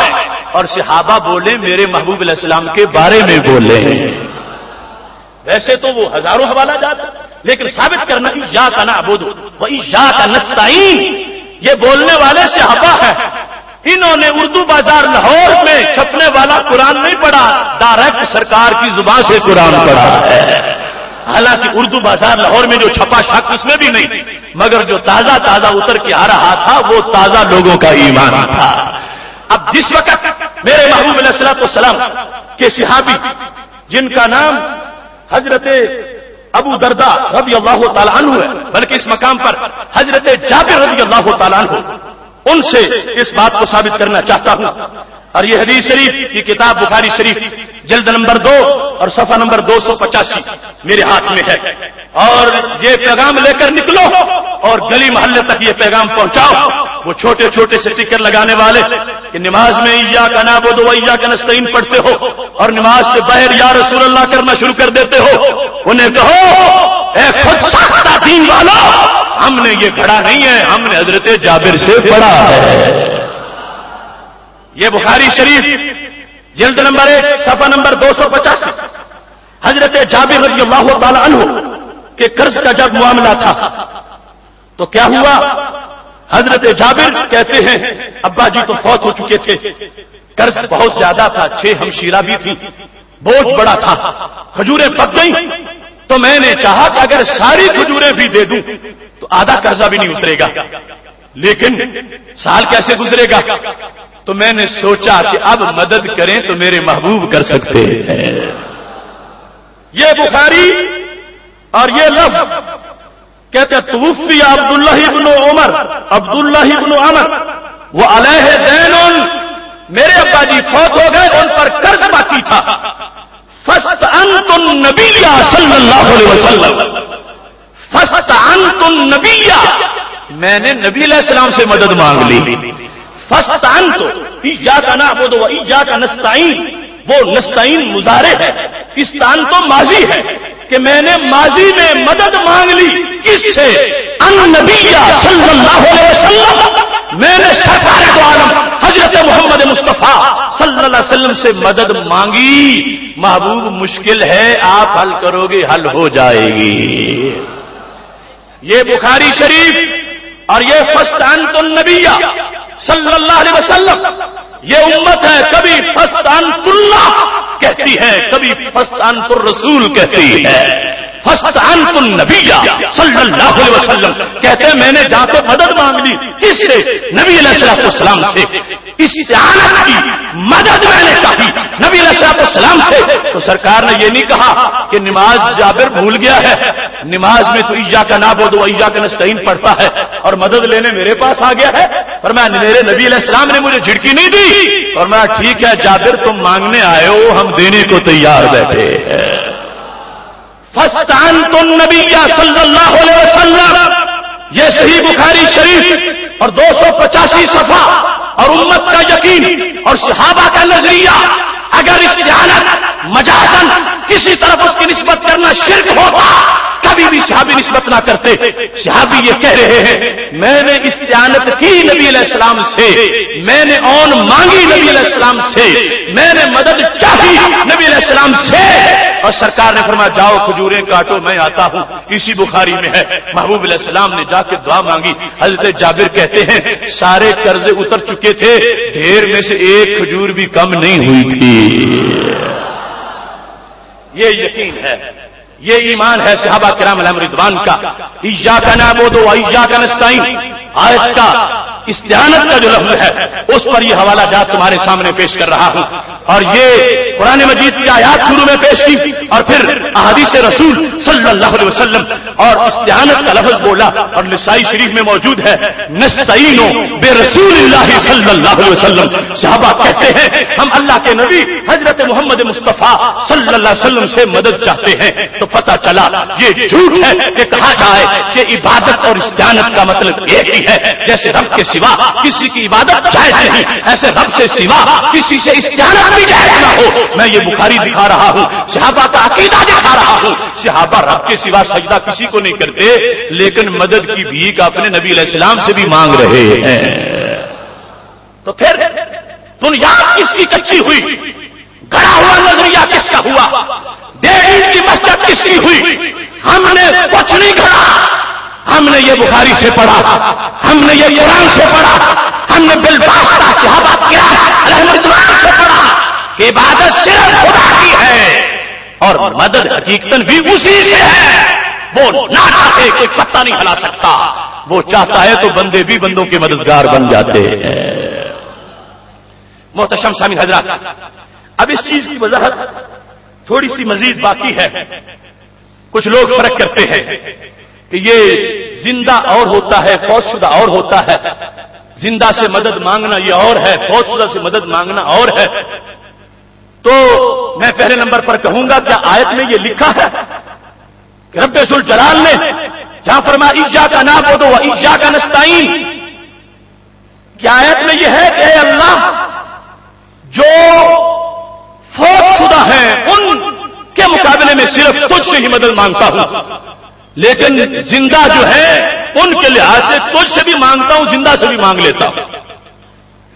اور صحابہ بولے میرے محبوب علیہ السلام کے بارے میں بولے. ویسے تو وہ ہزاروں حوالہ جات لیکن ثابت کرنا ایاک نعبد و ایاک نستعین، یہ بولنے والے صحابہ ہیں. انہوں نے اردو بازار لاہور میں چھپنے والا قرآن نہیں پڑھا، ڈائریکٹ سرکار کی زبان سے قرآن پڑھا ہے. حالانکہ اردو بازار لاہور میں جو چھپا شک اس میں بھی نہیں، مگر جو تازہ اتر کے آ رہا تھا وہ تازہ لوگوں کا ایمان تھا. اب جس وقت میرے محبوب علیہ الصلوۃ والسلام کے صحابی جن کا نام حضرت ابو درداء رضی اللہ تعالیٰ عنہ ہے، بلکہ اس مقام پر حضرت جابر رضی اللہ تعالیٰ عنہ، ان سے اس بات کو ثابت کرنا چاہتا ہوں. اور یہ حدیث شریف کی کتاب بخاری شریف جلد نمبر 2 اور صفحہ نمبر 285 میرے ہاتھ میں ہے. اور یہ پیغام لے کر نکلو اور گلی محلے تک یہ پیغام پہنچاؤ. وہ چھوٹے چھوٹے سے ٹکر لگانے والے کہ نماز میں ایاک نعبد و ایاک نستعین پڑھتے ہو اور نماز سے باہر یا رسول اللہ کرنا شروع کر دیتے ہو، انہیں کہو اے خود ساختہ دین والا، ہم نے یہ گھڑا نہیں ہے، ہم نے حضرت جابر سے پڑھا ہے. یہ بخاری شریف جلد نمبر 1 صفحہ نمبر 285. حضرت جابر رضی اللہ تعالی عنہ کہ قرض کا جب معاملہ تھا تو کیا ہوا؟ حضرت جابر کہتے ہیں ابا جی تو فوت ہو چکے تھے، قرض بہت زیادہ تھا، 6 ہمشیرہ بھی تھی، بوجھ بڑا تھا، کھجوریں پک گئیں تو میں نے چاہا کہ اگر ساری کھجوریں بھی دے دوں تو آدھا قرضہ بھی نہیں اترے گا، لیکن سال کیسے گزرے گا؟ تو میں نے سوچا کہ اب مدد کریں تو میرے محبوب کر سکتے ہیں. یہ بخاری اور یہ لفظ کہتے ہیں توفی عبداللہ ابن عمر، عبداللہ ابن عمر وہ علیہ دین، میرے ابا جی فوت ہو گئے، ان پر قرض باقی تھا. فاستعنت النبی صلی اللہ علیہ وسلم، فاستعنت النبی، میں نے نبی علیہ السلام سے مدد مانگ لی. فاستعنت ایاک نعبد و ایاک نستعین، وہ نستعین مضارع ہے، استعان تو ماضی ہے کہ میں نے ماضی میں مدد مانگ لی. کس سے؟ النبی صلی اللہ علیہ وسلم، میں نے سرکار دو عالم حضرت محمد مصطفیٰ صلی اللہ علیہ وسلم سے مدد مانگی. محبوب مشکل ہے، آپ حل کرو گے حل ہو جائے گی. یہ بخاری شریف اور یہ فاستعنت النبی صلی اللہ علیہ وسلم، یہ امت ہے کبھی فاستعنت اللہ کہتی ہے، کبھی فاستعنت الرسول کہتی ہے. فاستعنت النبی صلی اللہ علیہ وسلم کہتے ہیں میں نے جہاں پہ مدد مانگ لی، کس سے؟ نبی علیہ السلام سے. استعانت کی مدد میں نے چاہی نبی علیہ السلام سے. تو سرکار نے یہ نہیں کہا کہ نماز جابر بھول گیا ہے، نماز میں تو ایاک نعبد و ایاک نستعین پڑھتا ہے اور مدد لینے میرے پاس آ گیا ہے. فرمایا میرے نبی علیہ السلام نے مجھے جھڑکی نہیں دی. اور میں ٹھیک ہے جابر تم مانگنے آئے ہو، ہم دینے کو تیار بیٹھے ہیں. فاستعنت النبی صلی اللہ علیہ وسلم، یہ صحیح بخاری شریف اور 285 صفحہ اور امت کا یقین اور صحابہ کا نظریہ. اگر استعانت مجازن کسی طرف اس کی نسبت کرنا شرک ہوتا کبھی بھی صحابی نسبت نہ کرتے. صحابی یہ کہہ رہے ہیں میں نے استعانت کی نبی علیہ السلام سے، میں نے اون مانگی نبی علیہ السلام سے، میں نے مدد چاہی نبی علیہ السلام سے. اور سرکار نے فرمایا جاؤ کھجوریں کاٹو میں آتا ہوں. اسی بخاری میں ہے محبوب علیہ السلام نے جا کے دعا مانگی. حضرت جابر کہتے ہیں سارے قرضے اتر چکے تھے، ڈھیر میں سے ایک کھجور بھی کم نہیں ہوئی تھی. یہ یقین ہے، یہ ایمان ہے صحابہ کرام علیہم رضوان کا. ایاک نعبد و ایاک نستعین آیت کا استعانت کا جو لفظ ہے اس پر یہ حوالہ جات تمہارے سامنے پیش کر رہا ہوں. اور یہ قرآن مجید کی آیات شروع میں پیش کی اور پھر احادیث رسول صلی اللہ علیہ وسلم اور استعانت کا لفظ بولا. اور نسائی شریف میں موجود ہے نستعین برسول اللہ صلی اللہ علیہ وسلم. صحابہ کہتے ہیں ہم اللہ کے نبی حضرت محمد مصطفیٰ صلی اللہ علیہ وسلم سے مدد چاہتے ہیں. تو پتہ چلا یہ جھوٹ ہے کہ کہا جائے کہ عبادت اور استعانت کا مطلب ایک ہی ہے. جیسے رب کے سوا کسی کی عبادت جائز نہیں، ایسے رب سے سوا کسی سے استعانت بھی جائز نہ ہو. میں یہ بخاری دکھا رہا ہوں، صحابہ کا عقیدہ دکھا رہا ہوں. صحابہ رب کے سوا سجدہ کسی کو نہیں کرتے، لیکن مدد کی بھیک اپنے نبی علیہ السلام سے بھی مانگ رہے ہیں. تو پھر بنیاد کس کی کچی ہوئی؟ گڑا ہوا نظریہ کس کا ہوا؟ 1.5 اینٹ کی مسجد کس کی ہوئی؟ ہم نے کچھ نہیں گھڑا، ہم نے یہ بخاری سے پڑھا، ہم نے یہ قرآن سے پڑھا، ہم نے بالواسطہ صحابہ کرام علیہم رضوان سے پڑھا کہ عبادت صرف خدا کی ہے اور مدد حقیقتاً بھی اسی سے ہے. وہ نہ چاہے کوئی پتہ نہیں ہلا سکتا، وہ چاہتا ہے تو بندے بھی بندوں کے مددگار بن جاتے ہیں. محتشم سامعین حضرات، اب اس چیز کی وضاحت تھوڑی سی مزید باقی ہے. کچھ لوگ فرق کرتے ہیں کہ یہ زندہ اور ہوتا ہے، فوت شدہ اور ہوتا ہے، زندہ سے مدد مانگنا یہ اور ہے، فوت شدہ سے مدد مانگنا اور ہے. تو میں پہلے نمبر پر کہوں گا کیا آیت میں یہ لکھا ہے کہ رب ذوالجلال نے جہاں فرمایا ایاک نعبد و ایاک نستعین، کیا آیت میں یہ ہے کہ اے اللہ جو فوت شدہ ہیں ان کے مقابلے میں صرف تجھ سے ہی مدد مانگتا ہوں، لیکن زندہ جو ہے ان کے لحاظ سے تجھ سے بھی مانگتا ہوں، زندہ سے بھی مانگ لیتا ہوں.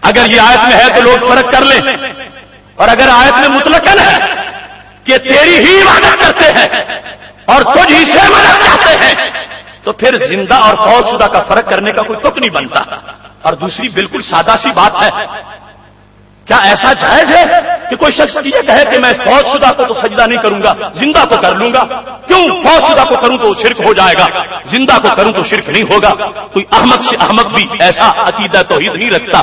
اگر یہ آیت میں ہے تو لوگ فرق کر لیں، اور اگر آیت میں مطلقاً ہے کہ تیری ہی عبادت کرتے ہیں اور تجھ ہی سے مدد چاہتے ہیں تو پھر زندہ اور فوت شدہ کا فرق کرنے کا کوئی تک نہیں بنتا. اور دوسری بالکل سادہ سی بات ہے، کیا ایسا جائز ہے کہ کوئی شخص یہ کہے کہ میں فوت شدہ کو تو سجدہ نہیں کروں گا، زندہ کو کر لوں گا؟ کیوں فوت شدہ کو کروں تو شرک ہو جائے گا، زندہ کو کروں تو شرک نہیں ہوگا؟ کوئی احمق سے احمق بھی ایسا عقیدہ توحید نہیں رکھتا،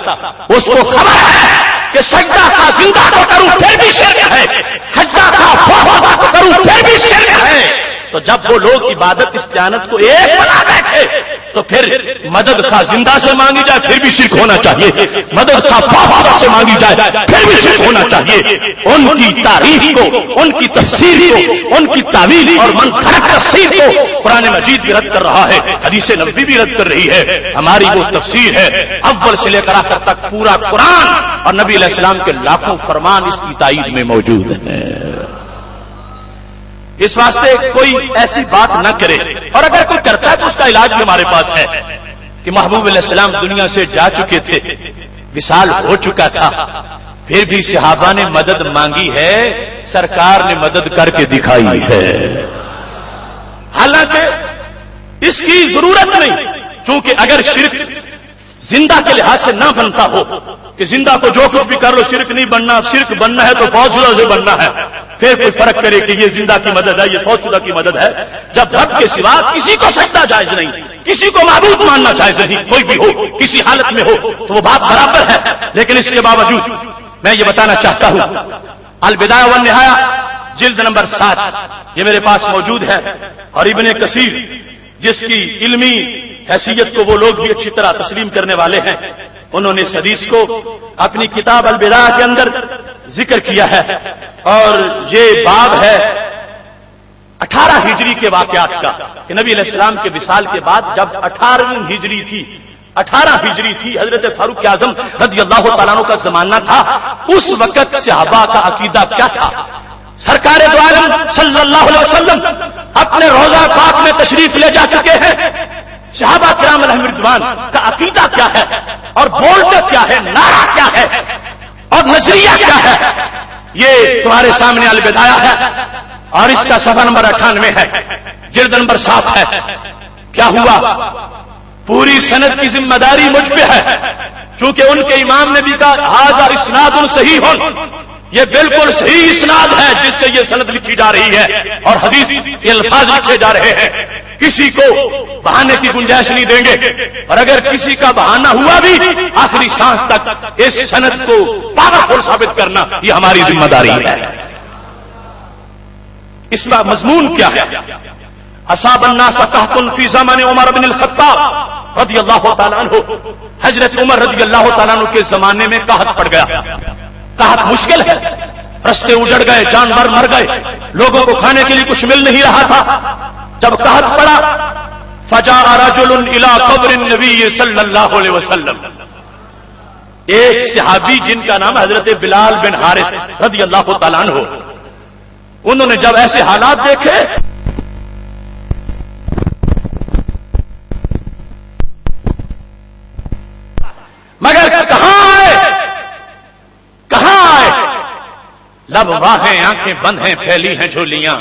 اس کو خبر ہے کہ سجدہ کا زندہ کو کروں پھر بھی شرک ہے، سجدہ کا فوت شدہ کو کروں پھر بھی شرک ہے. تو جب وہ لوگ عبادت استعانت کو ایک بنا بیٹھے تو پھر مدد خواہ زندہ سے مانگی جائے پھر بھی شرک ہونا چاہیے، مدد خواہ فوت سے مانگی جائے پھر بھی شرک ہونا چاہیے. ان کی تاریخ کو، ان کی تفسیر کو، ان کی تعویل اور من گھڑت تفسیر کو قرآن مجید بھی رد کر رہا ہے، حدیث نبوی بھی رد کر رہی ہے. ہماری وہ تفسیر ہے اول سے لے کر آخر تک پورا قرآن اور نبی علیہ السلام کے لاکھوں فرمان اس کی تائید میں موجود ہیں. اس واسطے کوئی ایسی بات نہ کرے، اور اگر کوئی کرتا ہے تو اس کا علاج بھی ہمارے پاس ہے کہ محبوب علیہ السلام دنیا سے جا چکے تھے، وصال ہو چکا تھا، پھر بھی صحابہ نے مدد مانگی ہے، سرکار نے مدد کر کے دکھائی ہے. حالانکہ اس کی ضرورت نہیں، چونکہ اگر شرک زندہ کے لحاظ سے نہ بنتا ہو کہ زندہ کو جو کچھ بھی کر لو شرک نہیں بننا، شرک بننا ہے تو فوت شدہ سے بننا ہے، پھر کوئی فرق کرے کہ یہ زندہ کی مدد ہے یہ فوت شدہ کی مدد ہے. جب رب کے سوا کسی کو سجدہ جائز نہیں، کسی کو معبود ماننا جائز نہیں، کوئی بھی ہو کسی حالت میں ہو تو وہ بات برابر ہے. لیکن اس کے باوجود میں یہ بتانا چاہتا ہوں، البدایہ والنہایہ جلد نمبر 7 یہ میرے پاس موجود ہے، اور ابن کثیر جس کی علمی حیثیت کو وہ لوگ بھی اچھی طرح تسلیم کرنے والے ہیں، انہوں نے اس حدیث کو اپنی کتاب البدایہ کے اندر ذکر کیا ہے. اور یہ باب ہے 18 ہجری کے واقعات کا کہ نبی علیہ السلام کے وصال کے بعد جب 18 ہجری تھی، حضرت فاروق اعظم رضی اللہ تعالیٰ عنہ کا زمانہ تھا. اس وقت صحابہ کا عقیدہ کیا تھا؟ سرکار دو عالم صلی اللہ علیہ وسلم اپنے روضہ پاک میں تشریف لے جا چکے ہیں، صحابہ کرام علیہم رضوان کا عقیدہ کیا ہے اور بولتے کیا ہے، نعرہ کیا ہے اور نظریہ کیا ہے، یہ تمہارے سامنے البدایہ ہے اور اس کا صفحہ نمبر 98 ہے، جلد نمبر 7 ہے. کیا ہوا؟ پوری سند کی ذمہ داری مجھ پہ ہے، چونکہ ان کے امام نے بھی کہا ھذا اسناد صحیح، یہ بالکل صحیح اسناد ہے جس سے یہ سند لکھی جا رہی ہے اور حدیث کے الفاظ لکھے جا رہے ہیں. کسی کو بہانے کی گنجائش نہیں دیں گے، اور اگر کسی کا بہانہ ہوا بھی آخری سانس تک اس سند کو پاورفل ثابت کرنا یہ ہماری ذمہ داری ہے. اس کا مضمون کیا ہے؟ اصاب الناس قحط فی زمان عمر بن الخطاب رضی اللہ تعالیٰ عنہ، حضرت عمر رضی اللہ تعالیٰ عنہ کے زمانے میں قحط پڑ گیا. قحط مشکل ہے، رستے اجڑ گئے، جانور مر گئے، لوگوں کو کھانے کے لیے کچھ مل نہیں رہا تھا. جب قحط پڑا فجاء رجل الى قبر النبی صلی اللہ علیہ وسلم، ایک صحابی جن کا نام حضرت بلال بن حارث رضی اللہ تعالیٰ عنہ، انہوں نے جب ایسے حالات دیکھے مگر کہاں آئے لب واہیں آنکھیں بند ہیں پھیلی ہیں جھولیاں،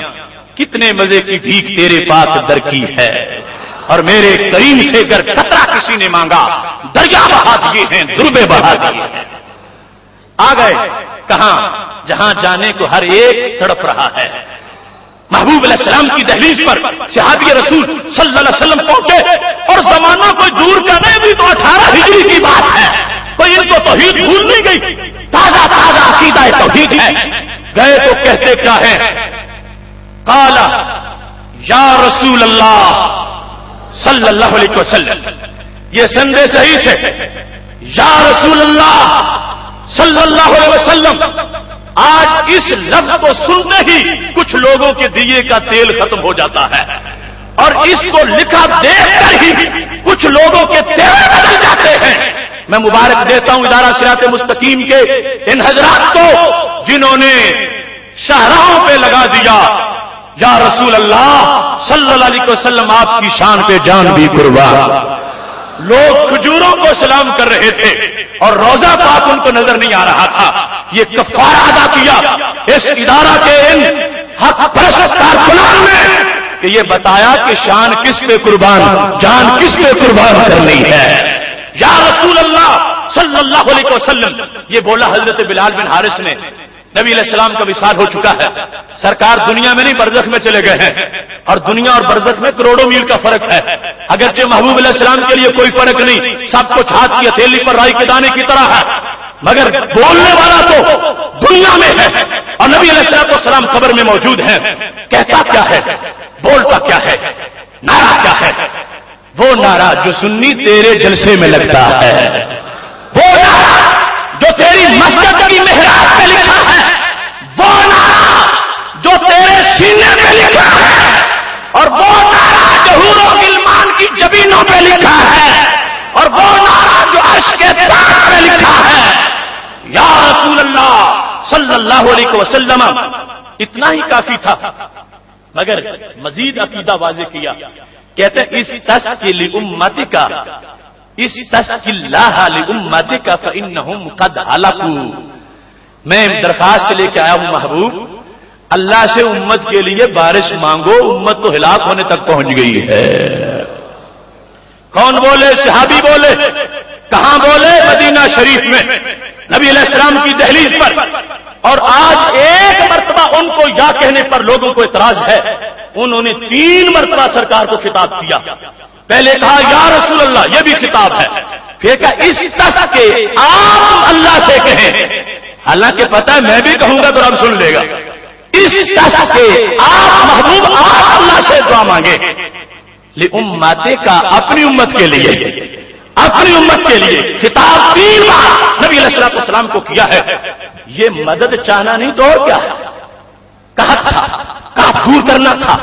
کتنے مزے کی بھیک تیرے پاس در کی ہے، اور میرے کریم سے گر قطرہ کسی نے مانگا دریا بہا دیے ہیں، دربے بہا دیے ہیں. آ گئے کہاں؟ جہاں جانے کو ہر ایک تڑپ رہا ہے. محبوب علیہ السلام کی دہلیز پر صحابی رسول صلی اللہ علیہ وسلم پہنچے، اور زمانہ کوئی دور کا نہیں، بھی تو 18 ہجری کی بات ہے، کوئی ان کو توحید بھول نہیں گئی، تازہ عقیدہ توحید ہے. گئے تو کہتے کیا ہے؟ قال یا رسول اللہ صلی اللہ علیہ وسلم. یہ سندے صحیح سے یا رسول اللہ صلی اللہ علیہ وسلم. آج اس لفظ کو سنتے ہی کچھ لوگوں کے دیے کا تیل ختم ہو جاتا ہے، اور اس کو لکھا دیکھ کر ہی کچھ لوگوں کے تیل بدل جاتے ہیں. میں مبارک دیتا ہوں ادارہ صراط مستقیم کے ان حضرات کو جنہوں نے شاہراہوں پہ لگا دیا یا رسول اللہ صلی اللہ علیہ وسلم آپ کی شان پہ جان بھی قربان. لوگ کھجوروں کو سلام کر رہے تھے اور روزہ پاک ان کو نظر نہیں آ رہا تھا. یہ کفارہ ادا کیا اس ادارہ کے ان حق پرست کارکنان نے کہ یہ بتایا کہ شان کس پہ قربان، جان کس پہ قربان کرنی ہے. یا رسول اللہ صلی اللہ علیہ وسلم یہ بولا حضرت بلال بن حارث نے. نبی علیہ السلام کا وصال ہو چکا ہے، سرکار دنیا میں نہیں برزخ میں چلے گئے ہیں، اور دنیا اور برزخ میں کروڑوں میل کا فرق ہے. اگرچہ محبوب علیہ السلام کے لیے کوئی فرق نہیں، سب کچھ ہاتھ کی ہتھیلی پر رائی کے دانے کی طرح ہے، مگر بولنے والا تو دنیا میں ہے اور نبی علیہ السلام قبر میں موجود ہیں. کہتا کیا ہے، بولتا کیا ہے، نعرہ کیا ہے؟ وہ نعرہ جو سنی تیرے جلسے میں لگتا ہے، وہ نعرہ جو تیری مسجد کی محراب پہ لکھا ہے، وہ نعرہ جو تیرے سینے پہ لکھا ہے، اور وہ نعرہ جو حور و غلمان کی جبینوں پہ لکھا ہے، اور وہ نعرہ جو عرش کے تاج پہ لکھا ہے یا رسول اللہ صلی اللہ علیہ وسلم. اتنا ہی کافی تھا، مگر مزید عقیدہ واضح کیا. کہتے ہیں اس تسکیل امتک اس تسکیل امتک فانہم قد ہلکوا. میں درخواست لے کے آیا ہوں محبوب، اللہ سے امت کے لیے بارش مانگو، امت تو ہلاک ہونے تک پہنچ گئی ہے. کون بولے؟ صحابی بولے. کہاں بولے؟ مدینہ شریف میں نبی علیہ السلام کی دہلیز پر. اور آج ایک مرتبہ ان کو یا کہنے پر لوگوں کو اعتراض ہے، انہوں نے 3 مرتبہ سرکار کو خطاب کیا. پہلے کہا یا رسول اللہ، یہ بھی خطاب ہے. پھر کہا اس طرح کے آپ اللہ سے کہیں، حالانکہ پتہ ہے میں بھی کہوں گا تو رب سن لے گا. اس طرح کے آپ محبوب آپ اللہ سے دعا مانگے لامت کا، اپنی امت کے لیے، اپنی امت کے لیے. خطاب 3 بار نبی علیہ السلام کو کیا ہے. یہ مدد چاہنا نہیں تو اور کیا ہے؟ کہا تھا، کہا دور کرنا تھا،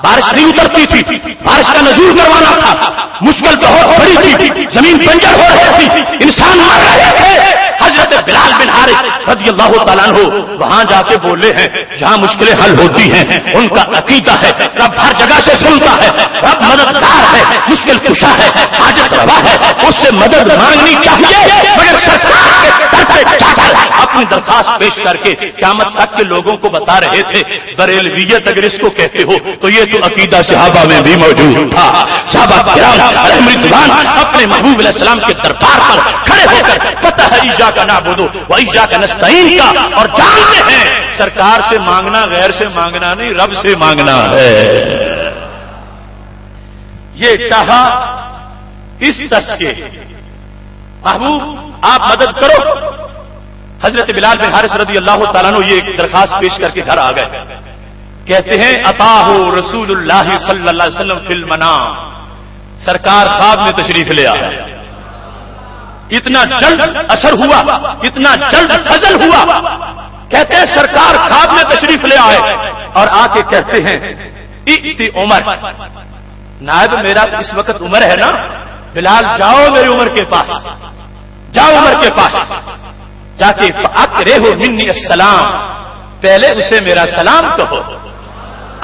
بارش نہیں اترتی تھی، بارش کا نزول کروانا تھا، مشکل بہت بڑی تھی، زمین بنجر ہو رہی تھی، انسان مر رہے تھے. حضرت بلال بن حارث رضی اللہ تعالیٰ عنہ وہاں جا کے بولے ہیں جہاں مشکلیں حل ہوتی ہیں. ان کا عقیدہ ہے رب ہر جگہ سے سنتا ہے، رب مددگار ہے، مشکل کشا ہے، حاجت روا ہے، اس سے مدد مانگنی چاہیے. مگر سرکار کے در پہ جا کر اپنی درخواست پیش کر کے قیامت تک کے لوگوں کو بتا رہے تھے. بریلویت اگر اس کو کہتے ہو تو یہ تو عقیدہ صحابہ میں بھی موجود تھا. صحابہ کرام علیہم رضوان اپنے محبوب علیہ السلام کے دربار پر کھڑے ہو کر پتہ ہے ایاک نعبد و ایاک نستعین کا، اور جانتے ہیں سرکار سے مانگنا غیر سے مانگنا نہیں، رب سے مانگنا ہے. یہ چاہا اس تسکے محبوب آپ مدد کرو. حضرت بلال بن حارث رضی اللہ تعالیٰ عنہ یہ درخواست پیش کر کے گھر آ گئے. کہتے ہیں اتاہ رسول اللہ صلی اللہ علیہ وسلم فی المنام، سرکار خواب میں تشریف لے آئے. اتنا جلد اثر ہوا، اتنا جلد فضل ہوا. کہتے ہیں سرکار خواب میں تشریف لے آئے اور آ کے کہتے ہیں ائتی عمر. نائب میرا تو اس وقت عمر ہے نا، بلال جاؤ میری عمر کے پاس، جاؤ عمر کے پاس جا کے فاقرہ منی السلام، پہلے اسے میرا سلام کہو.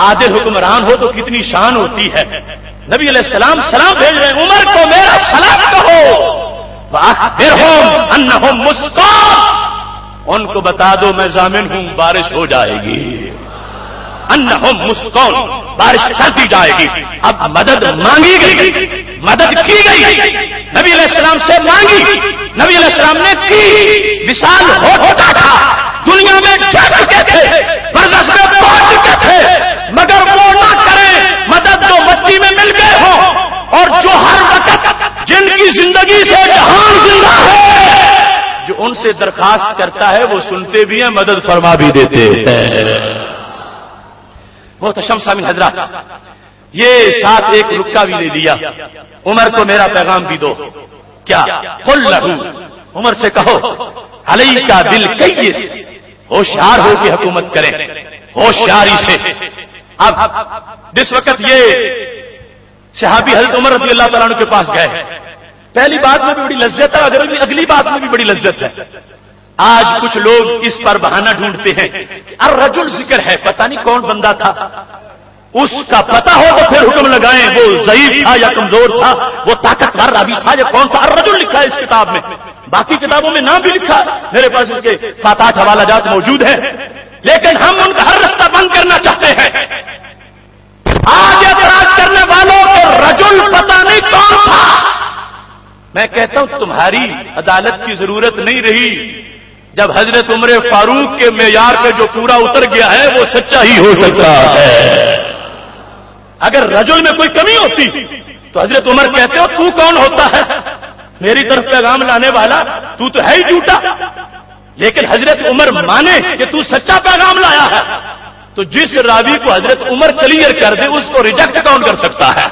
عادل حکمران ہو تو کتنی شان ہوتی ہے. نبی علیہ السلام سلام بھیج رہے ہیں، عمر کو میرا سلام کہو. وَأَخْبِرْهُمْ أَنَّهُمْ مُسْقُونَ، ان کو بتا دو میں ضامن ہوں بارش ہو جائے گی. انہم مسقون، بارش کر دی جائے گی. اب مدد مانگی گئی، مدد کی گئی، نبی علیہ السلام سے مانگی، نبی علیہ السلام نے کی. وصال ہو چکا تھا، دنیا میں جا چکے تھے، برزخ میں پہنچ چکے تھے، مگر وہ نہ کریں مدد جو مٹی میں مل گئے ہو، اور جو ہر وقت جن کی زندگی سے جہان زندہ ہے، جو ان سے درخواست کرتا ہے وہ سنتے بھی ہیں، مدد فرما بھی دیتے ہیں. محتشم سامعین حضرات، یہ ساتھ ایک رکا بھی لے لیا، عمر کو میرا پیغام بھی دو. کیا؟ قل لہو، عمر سے کہو علیکا بالکیس، ہوشیار ہو کے حکومت کریں، ہوشیاری سے. اب جس وقت یہ صحابی حضرت عمر رضی اللہ تعالیٰ عنہ کے پاس گئے، پہلی بات میں بھی بڑی لذت ہے، اگر اگلی بات میں بھی بڑی لذت ہے. آج کچھ لوگ اس پر بہانہ ڈھونڈتے ہیں کہ الرجل ذکر ہے، پتہ نہیں کون بندہ تھا، اس کا پتہ ہو تو پھر حکم لگائیں، وہ ضعیف تھا یا کمزور تھا، وہ طاقتور راوی تھا یا کون تھا. الرجل لکھا ہے اس کتاب میں، باقی کتابوں میں نام بھی لکھا ہے، میرے پاس اس کے 7-8 حوالہ جات موجود ہیں، لیکن ہم ان کا ہر رستہ بند کرنا چاہتے ہیں. آج اعتراض کرنے والوں کو رجل پتہ نہیں کون تھا. میں کہتا ہوں تمہاری عدالت کی ضرورت نہیں رہی جب حضرت عمر فاروق کے معیار پہ جو پورا اتر گیا ہے وہ سچا ہی ہو سکتا ہے. اگر رجل میں کوئی کمی ہوتی تو حضرت عمر کہتے ہو تو کون ہوتا ہے میری طرف پیغام لانے والا، تو ہے ہی جھوٹا. لیکن حضرت عمر مانے کہ تو سچا پیغام لایا ہے، تو جس راوی کو حضرت عمر کلیئر کر دے اس کو ریجیکٹ کون کر سکتا ہے؟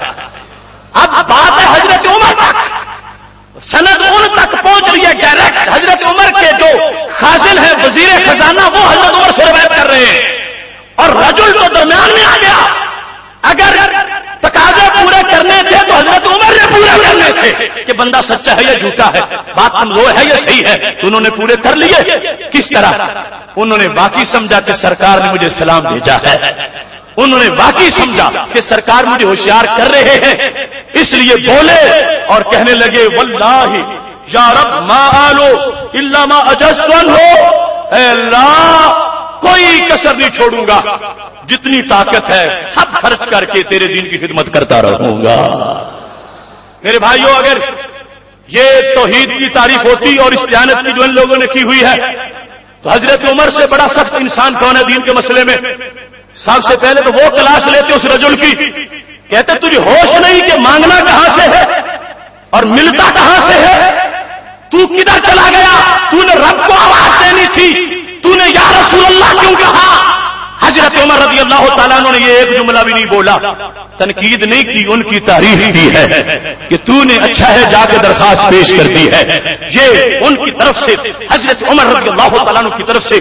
اب بات ہے حضرت عمر تک، سند ان تک پہنچ رہی ہے ڈائریکٹ. حضرت عمر کے جو خازن ہیں وزیر خزانہ وہ حضرت عمر سے روایت کر رہے ہیں، اور رجل تو درمیان میں آ گیا. اگر تقاضے پورے کرنے تھے تو حضرت عمر نے پورے کرنے تھے کہ بندہ سچا ہے یا جھوٹا ہے، بات کمزور ہے یا صحیح ہے، تو انہوں نے پورے کر لیے. کس طرح؟ انہوں نے واقعی سمجھا کہ سرکار نے مجھے سلام بھیجا ہے، انہوں نے واقعی سمجھا کہ سرکار مجھے ہوشیار کر رہے ہیں، اس لیے بولے اور کہنے لگے واللہ یا رب ما آلو الا ما اجزت عنہ، اے اللہ کوئی کسر نہیں چھوڑوں گا، جتنی طاقت ہے سب خرچ کر کے تیرے دین کی خدمت کرتا رہوں گا. میرے بھائیوں، اگر یہ توحید کی تعریف ہوتی اور استعانت کی جو ان لوگوں نے کی ہوئی ہے تو حضرت عمر سے بڑا سخت انسان کون ہے دین کے مسئلے میں؟ سب سے پہلے تو وہ کلاس لیتے اس رجل کی، کہتے تجھے ہوش نہیں کہ مانگنا کہاں سے ہے اور ملتا کہاں سے ہے؟ تو کدھر چلا گیا؟ تو نے رب کو آواز دینی تھی، تو نے یا رسول اللہ کیوں کہا؟ حضرت عمر رضی اللہ تعالیٰ عنہ نے یہ ایک جملہ بھی نہیں بولا، تنقید نہیں کی، ان کی تعریف کی ہے کہ تو نے اچھا ہے جا کے درخواست پیش کر دی ہے. یہ ان کی طرف سے حضرت عمر رضی اللہ تعالیٰ عنہ کی طرف سے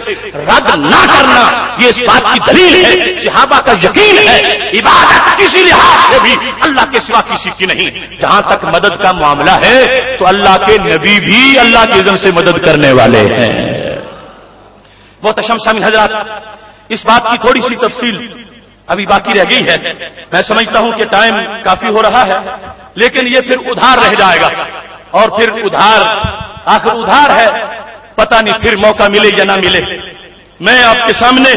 رد نہ کرنا یہ اس بات کی دلیل ہے، صحابہ کا یقین ہے عبادت کسی لحاظ سے بھی اللہ کے سوا کسی کی نہیں. جہاں تک مدد کا معاملہ ہے تو اللہ کے نبی بھی اللہ کے اذن سے مدد کرنے والے ہیں. محترم سامعین حضرات، اس بات کی تھوڑی سی تفصیل ابھی باقی رہ گئی ہے. میں سمجھتا ہوں کہ ٹائم کافی ہو رہا ہے، لیکن یہ پھر ادھار رہ جائے گا، اور پھر ادھار آخر ادھار ہے، پتہ نہیں پھر موقع ملے یا نہ ملے. میں آپ کے سامنے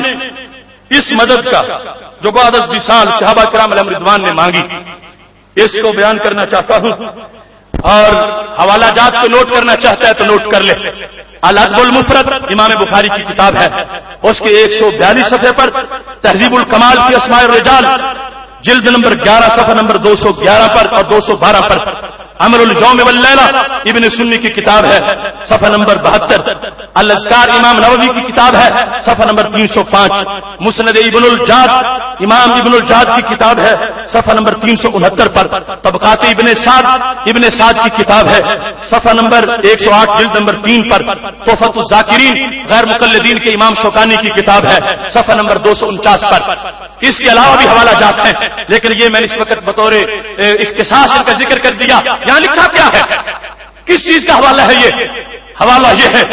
اس مدد کا جو بعد از 20 سال صحابہ کرام علیہم رضوان نے مانگی اس کو بیان کرنا چاہتا ہوں، اور حوالہ جات کو نوٹ کرنا چاہتا ہے تو نوٹ کر لے. الادب المفرد امام بخاری کی کتاب ہے، اس کے 142 صفحے پر تہذیب الکمال کی اسماء الرجال جلد نمبر 11 صفحہ نمبر 211 پر اور 212 پر عمل الجوم واللیلہ ابن سنی کی کتاب ہے صفحہ نمبر 72. الاذکار امام نووی کی کتاب ہے صفحہ نمبر 305. مسند ابن الجاد امام ابن الجاد کی کتاب ہے صفحہ نمبر 369 پر. طبقات ابن سعد کی کتاب ہے صفحہ نمبر 108 جلد نمبر 3 پر. تحفۃ الذاکرین غیر مقلدین کے امام شوکانی کی کتاب ہے صفحہ نمبر 249 پر. اس کے علاوہ بھی حوالہ جات ہیں، لیکن یہ میں نے اس وقت بطور اختصاص ان کا ذکر کر دیا. یہاں لکھا کیا ہے؟ کس چیز کا حوالہ ہے؟ یہ حوالہ یہ ہے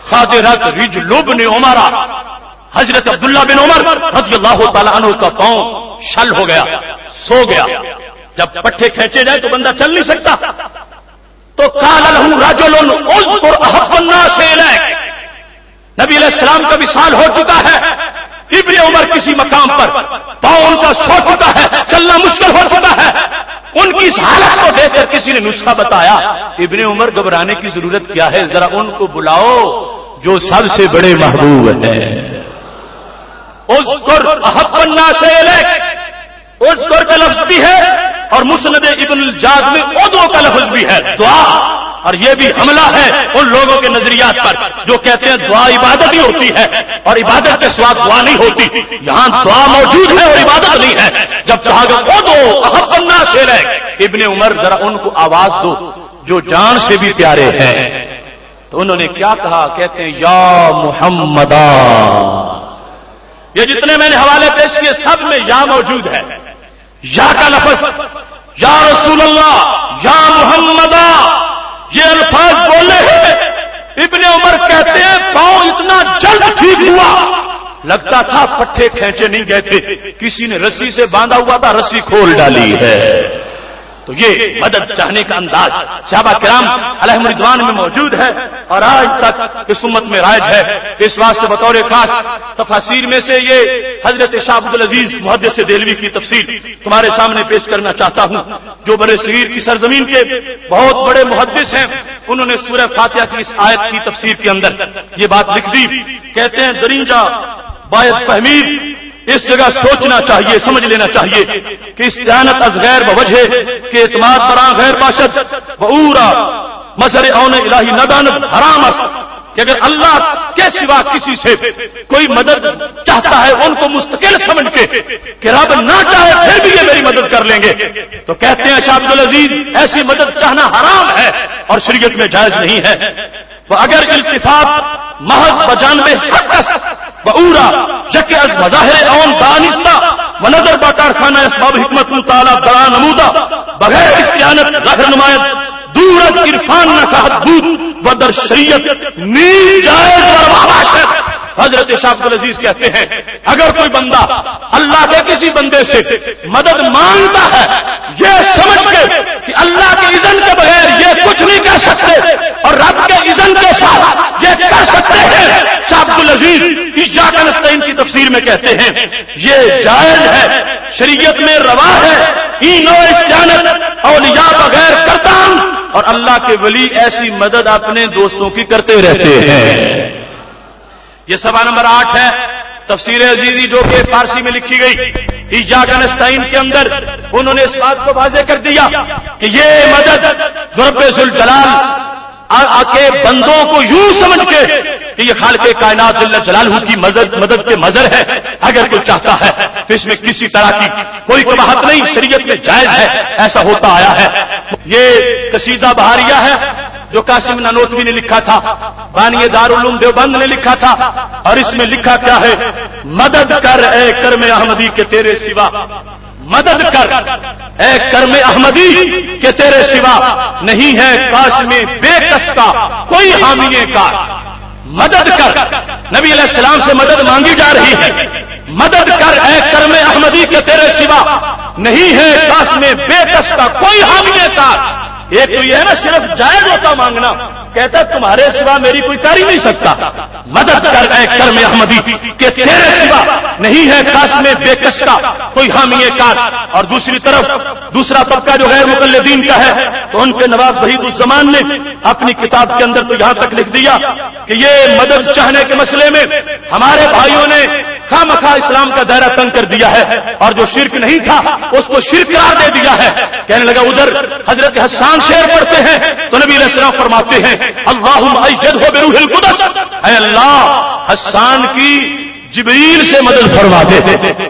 خادرت رجل ابن عمر، حضرت عبداللہ بن عمر رضی اللہ تعالی عنہ کا پاؤں شل ہو گیا، سو گیا. جب پٹھے کھینچے جائے تو بندہ چل نہیں سکتا، تو قال له رجل اذكر احب الناس الیک، نبی علیہ السلام کا وصال ہو چکا ہے، ابن عمر کسی مقام پر پاؤں ان کا سو چکا ہے، چلنا مشکل ہو چکا ہے. ان کی اس حالت کو دیکھ کر کسی نے نسخہ بتایا، ابن عمر گھبرانے کی ضرورت کیا ہے، ذرا ان کو بلاؤ جو سب سے بڑے محبوب ہیں. اذکر احب الناس الیک، اذکر کا لفظ بھی ہے اور مسند ابن الجاد میں ادعو کا لفظ بھی ہے، دعا اور یہ بھی حملہ ہے ان لوگوں کے نظریات پر جو کہتے ہیں دعا عبادت ہی ہوتی ہے اور عبادت کے سوا دعا نہیں ہوتی. یہاں دعا موجود ہے اور عبادت نہیں ہے. جب کہا گیا وہ دو احب الناس الیک، ابن عمر ذرا ان کو آواز دو جو جان سے بھی پیارے ہیں. تو انہوں نے کیا کہا؟ کہتے ہیں یا محمدا. یہ جتنے میں نے حوالے پیش کیے سب میں یا موجود ہے. یا کا لفظ یا رسول اللہ یا محمدا یہ الفاظ بولے ہیں. ابن عمر کہتے ہیں پاؤں اتنا جلد ٹھیک ہوا لگتا تھا پٹھے کھینچے نہیں گئے تھے، کسی نے رسی سے باندھا ہوا تھا رسی کھول ڈالی ہے. تو یہ مدد چاہنے کا انداز صحابہ کرام علیہم رضوان میں موجود ہے اور آج تک اس امت میں رائج ہے. اس واسطے بطور خاص تفاسیر میں سے یہ حضرت شاہ عبدالعزیز محدث دہلوی کی تفسیر تمہارے سامنے پیش کرنا چاہتا ہوں، جو برے صغیر کی سرزمین کے بہت بڑے محدث ہیں. انہوں نے سورہ فاتحہ کی اس آیت کی تفسیر کے اندر یہ بات لکھ دی. کہتے ہیں درینجہ باید فہمید، اس جگہ سوچنا چاہیے، سمجھ لینا چاہیے کہ استعانت از غیر بوجہ کہ اعتماد برآں غیر باشد وعورا مظہر اون الہی ندانت حرام است. کہ اگر اللہ کے سوا کسی سے کوئی مدد چاہتا ہے ان کو مستقل سمجھ کے کہ رب نہ چاہے پھر بھی یہ میری مدد کر لیں گے. تو کہتے ہیں شاہ عبدالعزیز ایسی مدد چاہنا حرام ہے اور شریعت میں جائز نہیں ہے. وہ اگر التفاف محض بجانب حق بعورا یک از مظاہر اون دانستہ و نظر با کارخانہ اسباب حکمت تعالی بڑا نمودہ بغیر استعانت ظاہر نمایت دور از عرفان نہ کہت بود و در شریعت نیز جائز وروا باشد. حضرت شاہ عبدالعزیز کہتے ہیں اگر کوئی بندہ اللہ کے کسی بندے سے مدد مانگتا ہے یہ سمجھ کے کہ اللہ کے اذن کے بغیر یہ کچھ نہیں کر سکتے اور رب کے اذن کے ساتھ یہ کر سکتے ہیں. شاہ عبدالعزیز ایاک نستعین کی تفسیر میں کہتے ہیں یہ جائز ہے، شریعت میں روا ہے. اینو استعانت اولیاء بغیر کرتا ہوں اور اللہ کے ولی ایسی مدد اپنے دوستوں کی کرتے رہتے ہیں. یہ سوال نمبر 8 ہے تفسیر عزیزی جو کہ فارسی میں لکھی گئی ایاک نستعین کے اندر. انہوں نے اس بات کو واضح کر دیا کہ یہ مدد رب ذوالجلال کے بندوں کو یوں سمجھ کے کہ یہ خالق کائنات جل جلالہ کی مدد کے مظہر ہے. اگر کوئی چاہتا ہے تو اس میں کسی طرح کی کوئی قباحت نہیں، شریعت میں جائز ہے، ایسا ہوتا آیا ہے. یہ قصیدہ بہاریہ ہے جو قاسم نانوتوی نے لکھا تھا، بانی دارالعلوم دیوبند نے لکھا تھا. اور اس میں لکھا کیا ہے؟ مدد کر اے کرم احمدی کے تیرے سوا، مدد کر اے کرم احمدی کے تیرے سوا نہیں ہے کاش میں بے کس کا کوئی حامی کا. مدد کر، نبی علیہ السلام سے مدد مانگی جا رہی ہے. مدد کر اے کرم احمدی کے تیرے سوا نہیں ہے کاش میں بے کس کا کوئی حامی کا. ایک تو یہ ہے نا صرف جائز ہوتا مانگنا، کہتا تمہارے سوا میری کوئی کر ہی نہیں سکتا. مدد کر اے کرم احمدی کہ تیرے سوا نہیں ہے کاش میں بے کس کا کوئی حامی کار. اور دوسری طرف دوسرا طبقہ جو غیر مقلدین کا ہے تو ان کے نواب وحید الزمان نے اپنی کتاب کے اندر تو یہاں تک لکھ دیا کہ یہ مدد چاہنے کے مسئلے میں ہمارے بھائیوں نے خامخواہ اسلام کا دائرہ تنگ کر دیا ہے اور جو شرک نہیں تھا اس کو شرک قرار دے دیا ہے. کہنے لگا ادھر حضرت حسان شعر پڑھتے ہیں تو نبی علیہ السلام فرماتے ہیں اللہم ایجدہ بروح القدس، اے اللہ حسان کی جبریل سے مدد فرما دے.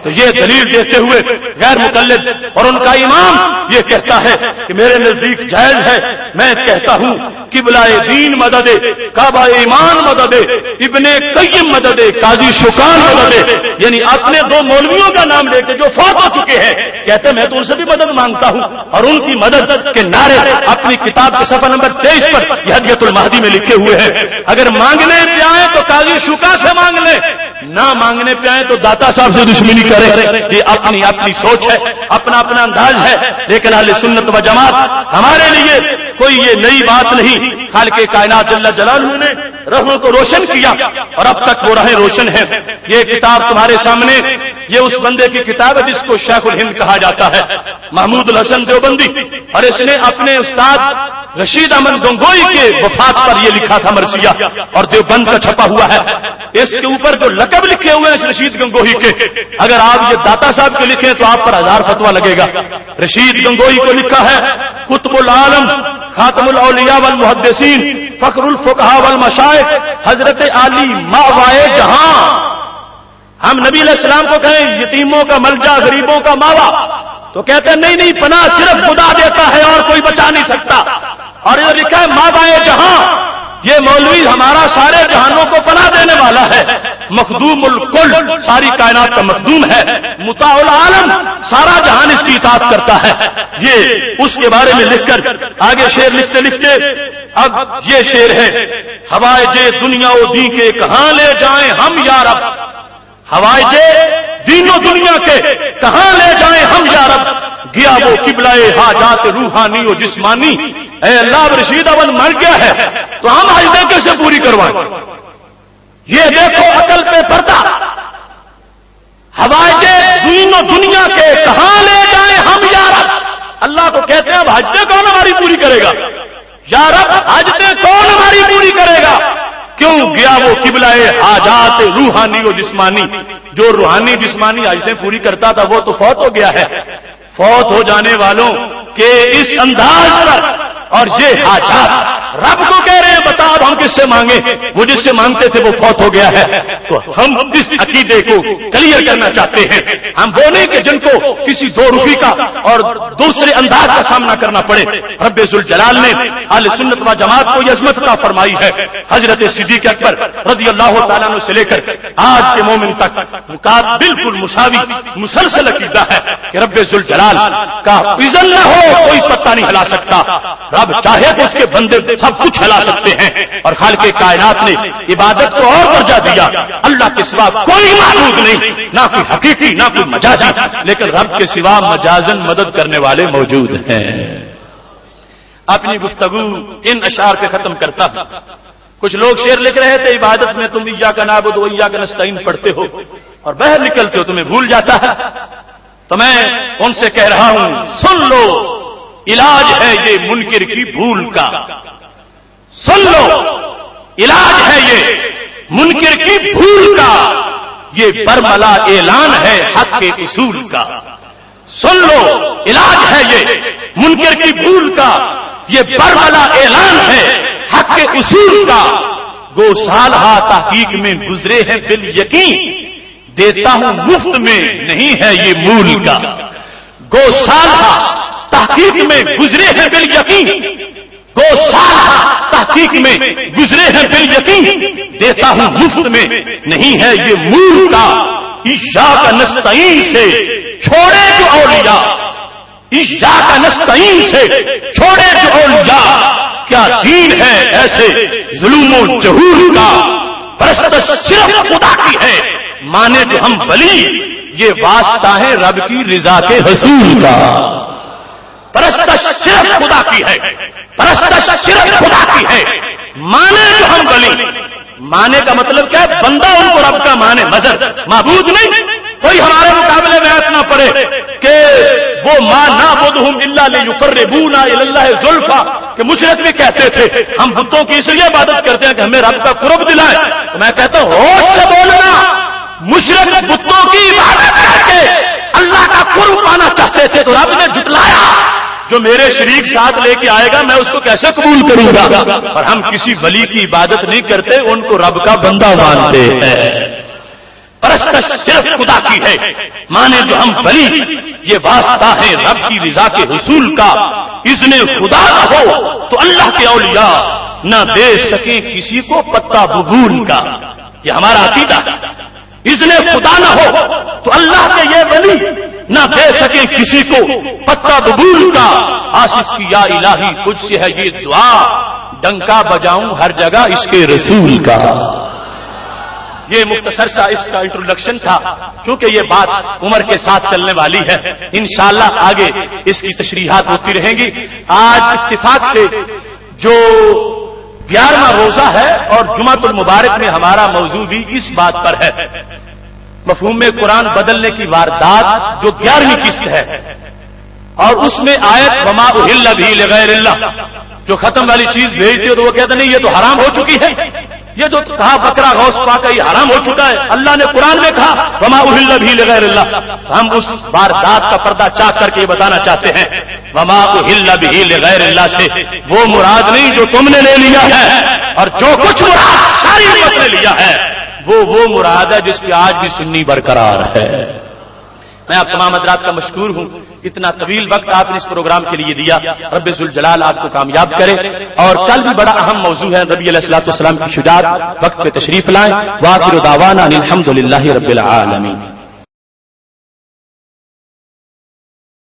تو یہ دلیل دیتے ہوئے غیر مقلد اور ان کا امام یہ کہتا ہے کہ میرے نزدیک جائز ہے. میں کہتا ہوں قبلہ دین مدد، کعبہ ایمان مدد، ابن قیم مدد، قاضی شکان مدد، یعنی اپنے 2 مولویوں کا نام لے کے جو فوت ہو چکے ہیں کہتے ہیں میں تو ان سے بھی مدد مانگتا ہوں. اور ان کی مدد کے نعرے اپنی کتاب کے صفحہ نمبر 23 پر ہدیۃ المہدی میں لکھے ہوئے ہیں. اگر مانگنے پہ آئے تو قاضی شکا سے مانگ لیں، نہ مانگنے پہ آئے تو داتا صاحب سے دشمنی کرے. یہ اپنی اپنی سوچ ہے، اپنا اپنا انداز ہے. لیکن اہل سنت و جماعت ہمارے لیے کوئی یہ نئی بات نہیں. خالق کائنات جل جلالہ نے راہوں کو روشن کیا اور اب تک وہ راہیں روشن ہیں. یہ کتاب تمہارے سامنے یہ اس بندے کی کتاب ہے جس کو شیخ الہند کہا جاتا ہے، محمود الحسن دیوبندی. اور اس نے اپنے استاد رشید احمد گنگوئی کے وفات پر یہ لکھا تھا مرثیہ، اور دیوبند کا چھپا ہوا ہے. اس کے اوپر جو لقب لکھے ہوئے ہیں رشید گنگوئی کے، اگر آپ یہ داتا صاحب کے لکھیں تو آپ پر 1000 فتویٰ لگے گا. رشید گنگوئی کو لکھا ہے قطب العالم خاتم الاولیاء والمحدثین فخر الفقہاء والمشائخ حضرت علی ماوائے جہاں. ہم نبی علیہ السلام کو کہیں یتیموں کا ملجا، غریبوں کا ماوا، تو کہتے ہیں نہیں پناہ صرف خدا دیتا ہے اور کوئی بچا نہیں سکتا. اور یہ لکھا ہے ماوائے جہاں، یہ مولوی ہمارا سارے جہانوں کو پناہ دینے والا ہے. مخدوم الکل، ساری کائنات کا مخدوم ہے. مطاع العالم، سارا جہان اس کی اطاعت کرتا ہے. یہ اس کے بارے میں لکھ کر آگے شعر لکھتے لکھتے اب یہ شعر ہے، ہوائج دنیا و دین کے کہاں لے جائیں ہم یا رب. ہوائج دین و دنیا کے کہاں لے جائیں ہم یا رب. گیا وہ قبلہ حاجات روحانی و جسمانی. اے اللہ اب رشید اول مر گیا ہے تو ہم حاجتیں کیسے پوری کروائیں. یہ دیکھو عقل پہ پردہ. ہوائج دین و دنیا کے کہاں لے جائیں ہم یا رب. اللہ کو کہتے ہیں اب حاجتیں کون ہماری پوری کرے گا. یا رب حاجتیں کون ہماری پوری کرے گا. کیوں گیا وہ قبلہ حاجات روحانی و جسمانی. جو روحانی جسمانی حاجتیں پوری کرتا تھا وہ تو فوت ہو گیا ہے. فوت ہو جانے والوں کے اس انداز پر اور یہ حاجات رب کو کہہ رہے ہیں بتا اب ہم کس سے مانگیں. وہ جس سے مانگتے تھے وہ فوت ہو گیا ہے. تو ہم اس عقیدے کو کلیئر کرنا چاہتے ہیں. ہم وہ نہیں کہ جن کو کسی دو روپی کا اور دوسرے انداز کا سامنا کرنا پڑے. رب ذوالجلال نے اہل سنت و جماعت کو یہ عظمت عطا فرمائی ہے. حضرت صدیق اکبر رضی اللہ تعالیٰ عنہ سے لے کر آج کے مومن تک بالکل مساوی مسلسل عقیدہ ہے کہ رب ذوالجلال کا اذن نہ ہو کوئی پتہ نہیں ہلا سکتا. رب چاہے تو اس کے بندے سب کچھ ہلا سکتے ہیں. اور خالق کائنات نے عبادت کو اور درجہ دیا. اللہ کے سوا کوئی معبود نہیں، نہ کوئی حقیقی نہ کوئی مجازی، لیکن رب کے سوا مجازن مدد کرنے والے موجود ہیں. اپنی گفتگو ان اشعار پہ ختم کرتا. کچھ لوگ شعر لکھ رہے تھے عبادت میں تم ایاک نعبد و ایاک نستعین پڑھتے ہو اور باہر نکلتے ہو تمہیں بھول جاتا ہے. تو میں ان سے کہہ رہا ہوں سن لو، علاج ہے یہ منکر کی بھول کا. سن لو، علاج ہے یہ منکر کی بھول کا. یہ برملا اعلان ہے حق کے اصول کا. سن لو، علاج ہے یہ منکر کی بھول کا. یہ برملا اعلان ہے حق کے اصول کا. گو سالہ تحقیق میں گزرے ہیں بال یقین، دیتا ہوں مفت میں نہیں ہے یہ مول کا. گو سالہ تحقیق میں گزرے ہیں بال یقین، گو سالہ تحقیق میں گزرے ہیں بال یقین، دیتا ہوں مفت میں نہیں ہے یہ مول کا. ایاک نستعین سے چھوڑے جو اولیاء، ایاک نستعین سے چھوڑے جو اولیاء، کیا دین ہے ایسے ظلم و جہور کا. پرستش صرف خدا کی ہے مانے جو ہم ولی، یہ واسطہ ہے رب کی رضا کے حصول کا. پرستش صرف خدا کی ہے، پرستش صرف خدا کی ہے مانے جو ہم ولی. مانے کا مطلب کیا ہے؟ بندہ ان کو رب کا مانے، مظہر معبود نہیں. کوئی ہمارے مقابلے میں ایسا نہ پڑے کہ وہ ما نعبدہم الا لیقربونا الی اللہ زلفی، کہ مشرک بھی کہتے تھے ہم بتوں کی اس لیے عبادت کرتے ہیں کہ ہمیں رب کا قرب دلائے. تو میں کہتا ہوں ہوش سے بولنا. مشرک بتوں کی عبادت کر کے اللہ کا قرب پانا چاہتے تھے تو رب نے جھٹلایا. جو میرے شریک ساتھ لے کے آئے گا میں اس کو کیسے قبول کروں گا. اور ہم کسی ولی کی عبادت نہیں کرتے، ان کو رب کا بندہ مانتے ہیں. پرستش صرف خدا کی ہے مانے جو ہم ولی، یہ واسطہ ہے رب کی رضا کے حصول کا. اذن خدا نہ ہو تو اللہ کے اولیاء نہ دے سکیں کسی کو پتہ ببول کا. یہ ہمارا عقیدہ. اذن خدا نہ ہو تو اللہ کے یہ ولی نہ دے سکیں کسی کو پتہ ببول کا. آصف کی یا الہی تجھ سے ہے یہ دعا، ڈنکا بجاؤں ہر جگہ اس کے رسول کا. یہ مختصر سا اس کا انٹروڈکشن تھا. کیونکہ یہ بات عمر کے ساتھ چلنے والی ہے، انشاءاللہ آگے اس کی تشریحات ہوتی رہیں گی. آج اتفاق سے جو 11واں روزہ ہے اور جمعۃ المبارک میں ہمارا موضوع بھی اس بات پر ہے، مفہوم میں قرآن بدلنے کی واردات جو 11ویں قسط ہے، اور اس میں آیت وما اہل بہ لغیر اللہ جو ختم والی چیز بھیجتی ہے تو وہ کہتے نہیں یہ تو حرام ہو چکی ہے. یہ جو کہا بکرا غوث پاک یہ حرام ہو چکا ہے. اللہ نے قرآن میں کہا وما اہل بہ لغیر اللہ. ہم اس واردات کا پردہ چاک کر کے یہ بتانا چاہتے ہیں وما اہل بہ لغیر اللہ سے وہ مراد نہیں جو تم نے لے لیا ہے، اور جو کچھ مراد ساری امت نے لیا ہے وہ مراد ہے جس کی آج بھی سنی برقرار ہے۔ میں آپ تمام حضرات کا مشکور ہوں، اتنا طویل وقت آپ نے اس پروگرام کے لیے دیا، رب ذوالجلال آپ کو کامیاب کرے۔ اور کل بھی بڑا اہم موضوع ہے نبی علیہ الصلوۃ والسلام کی شجاعت، وقت پہ تشریف لائیں۔ وآخر دعوانا الحمد للہ رب العالمین۔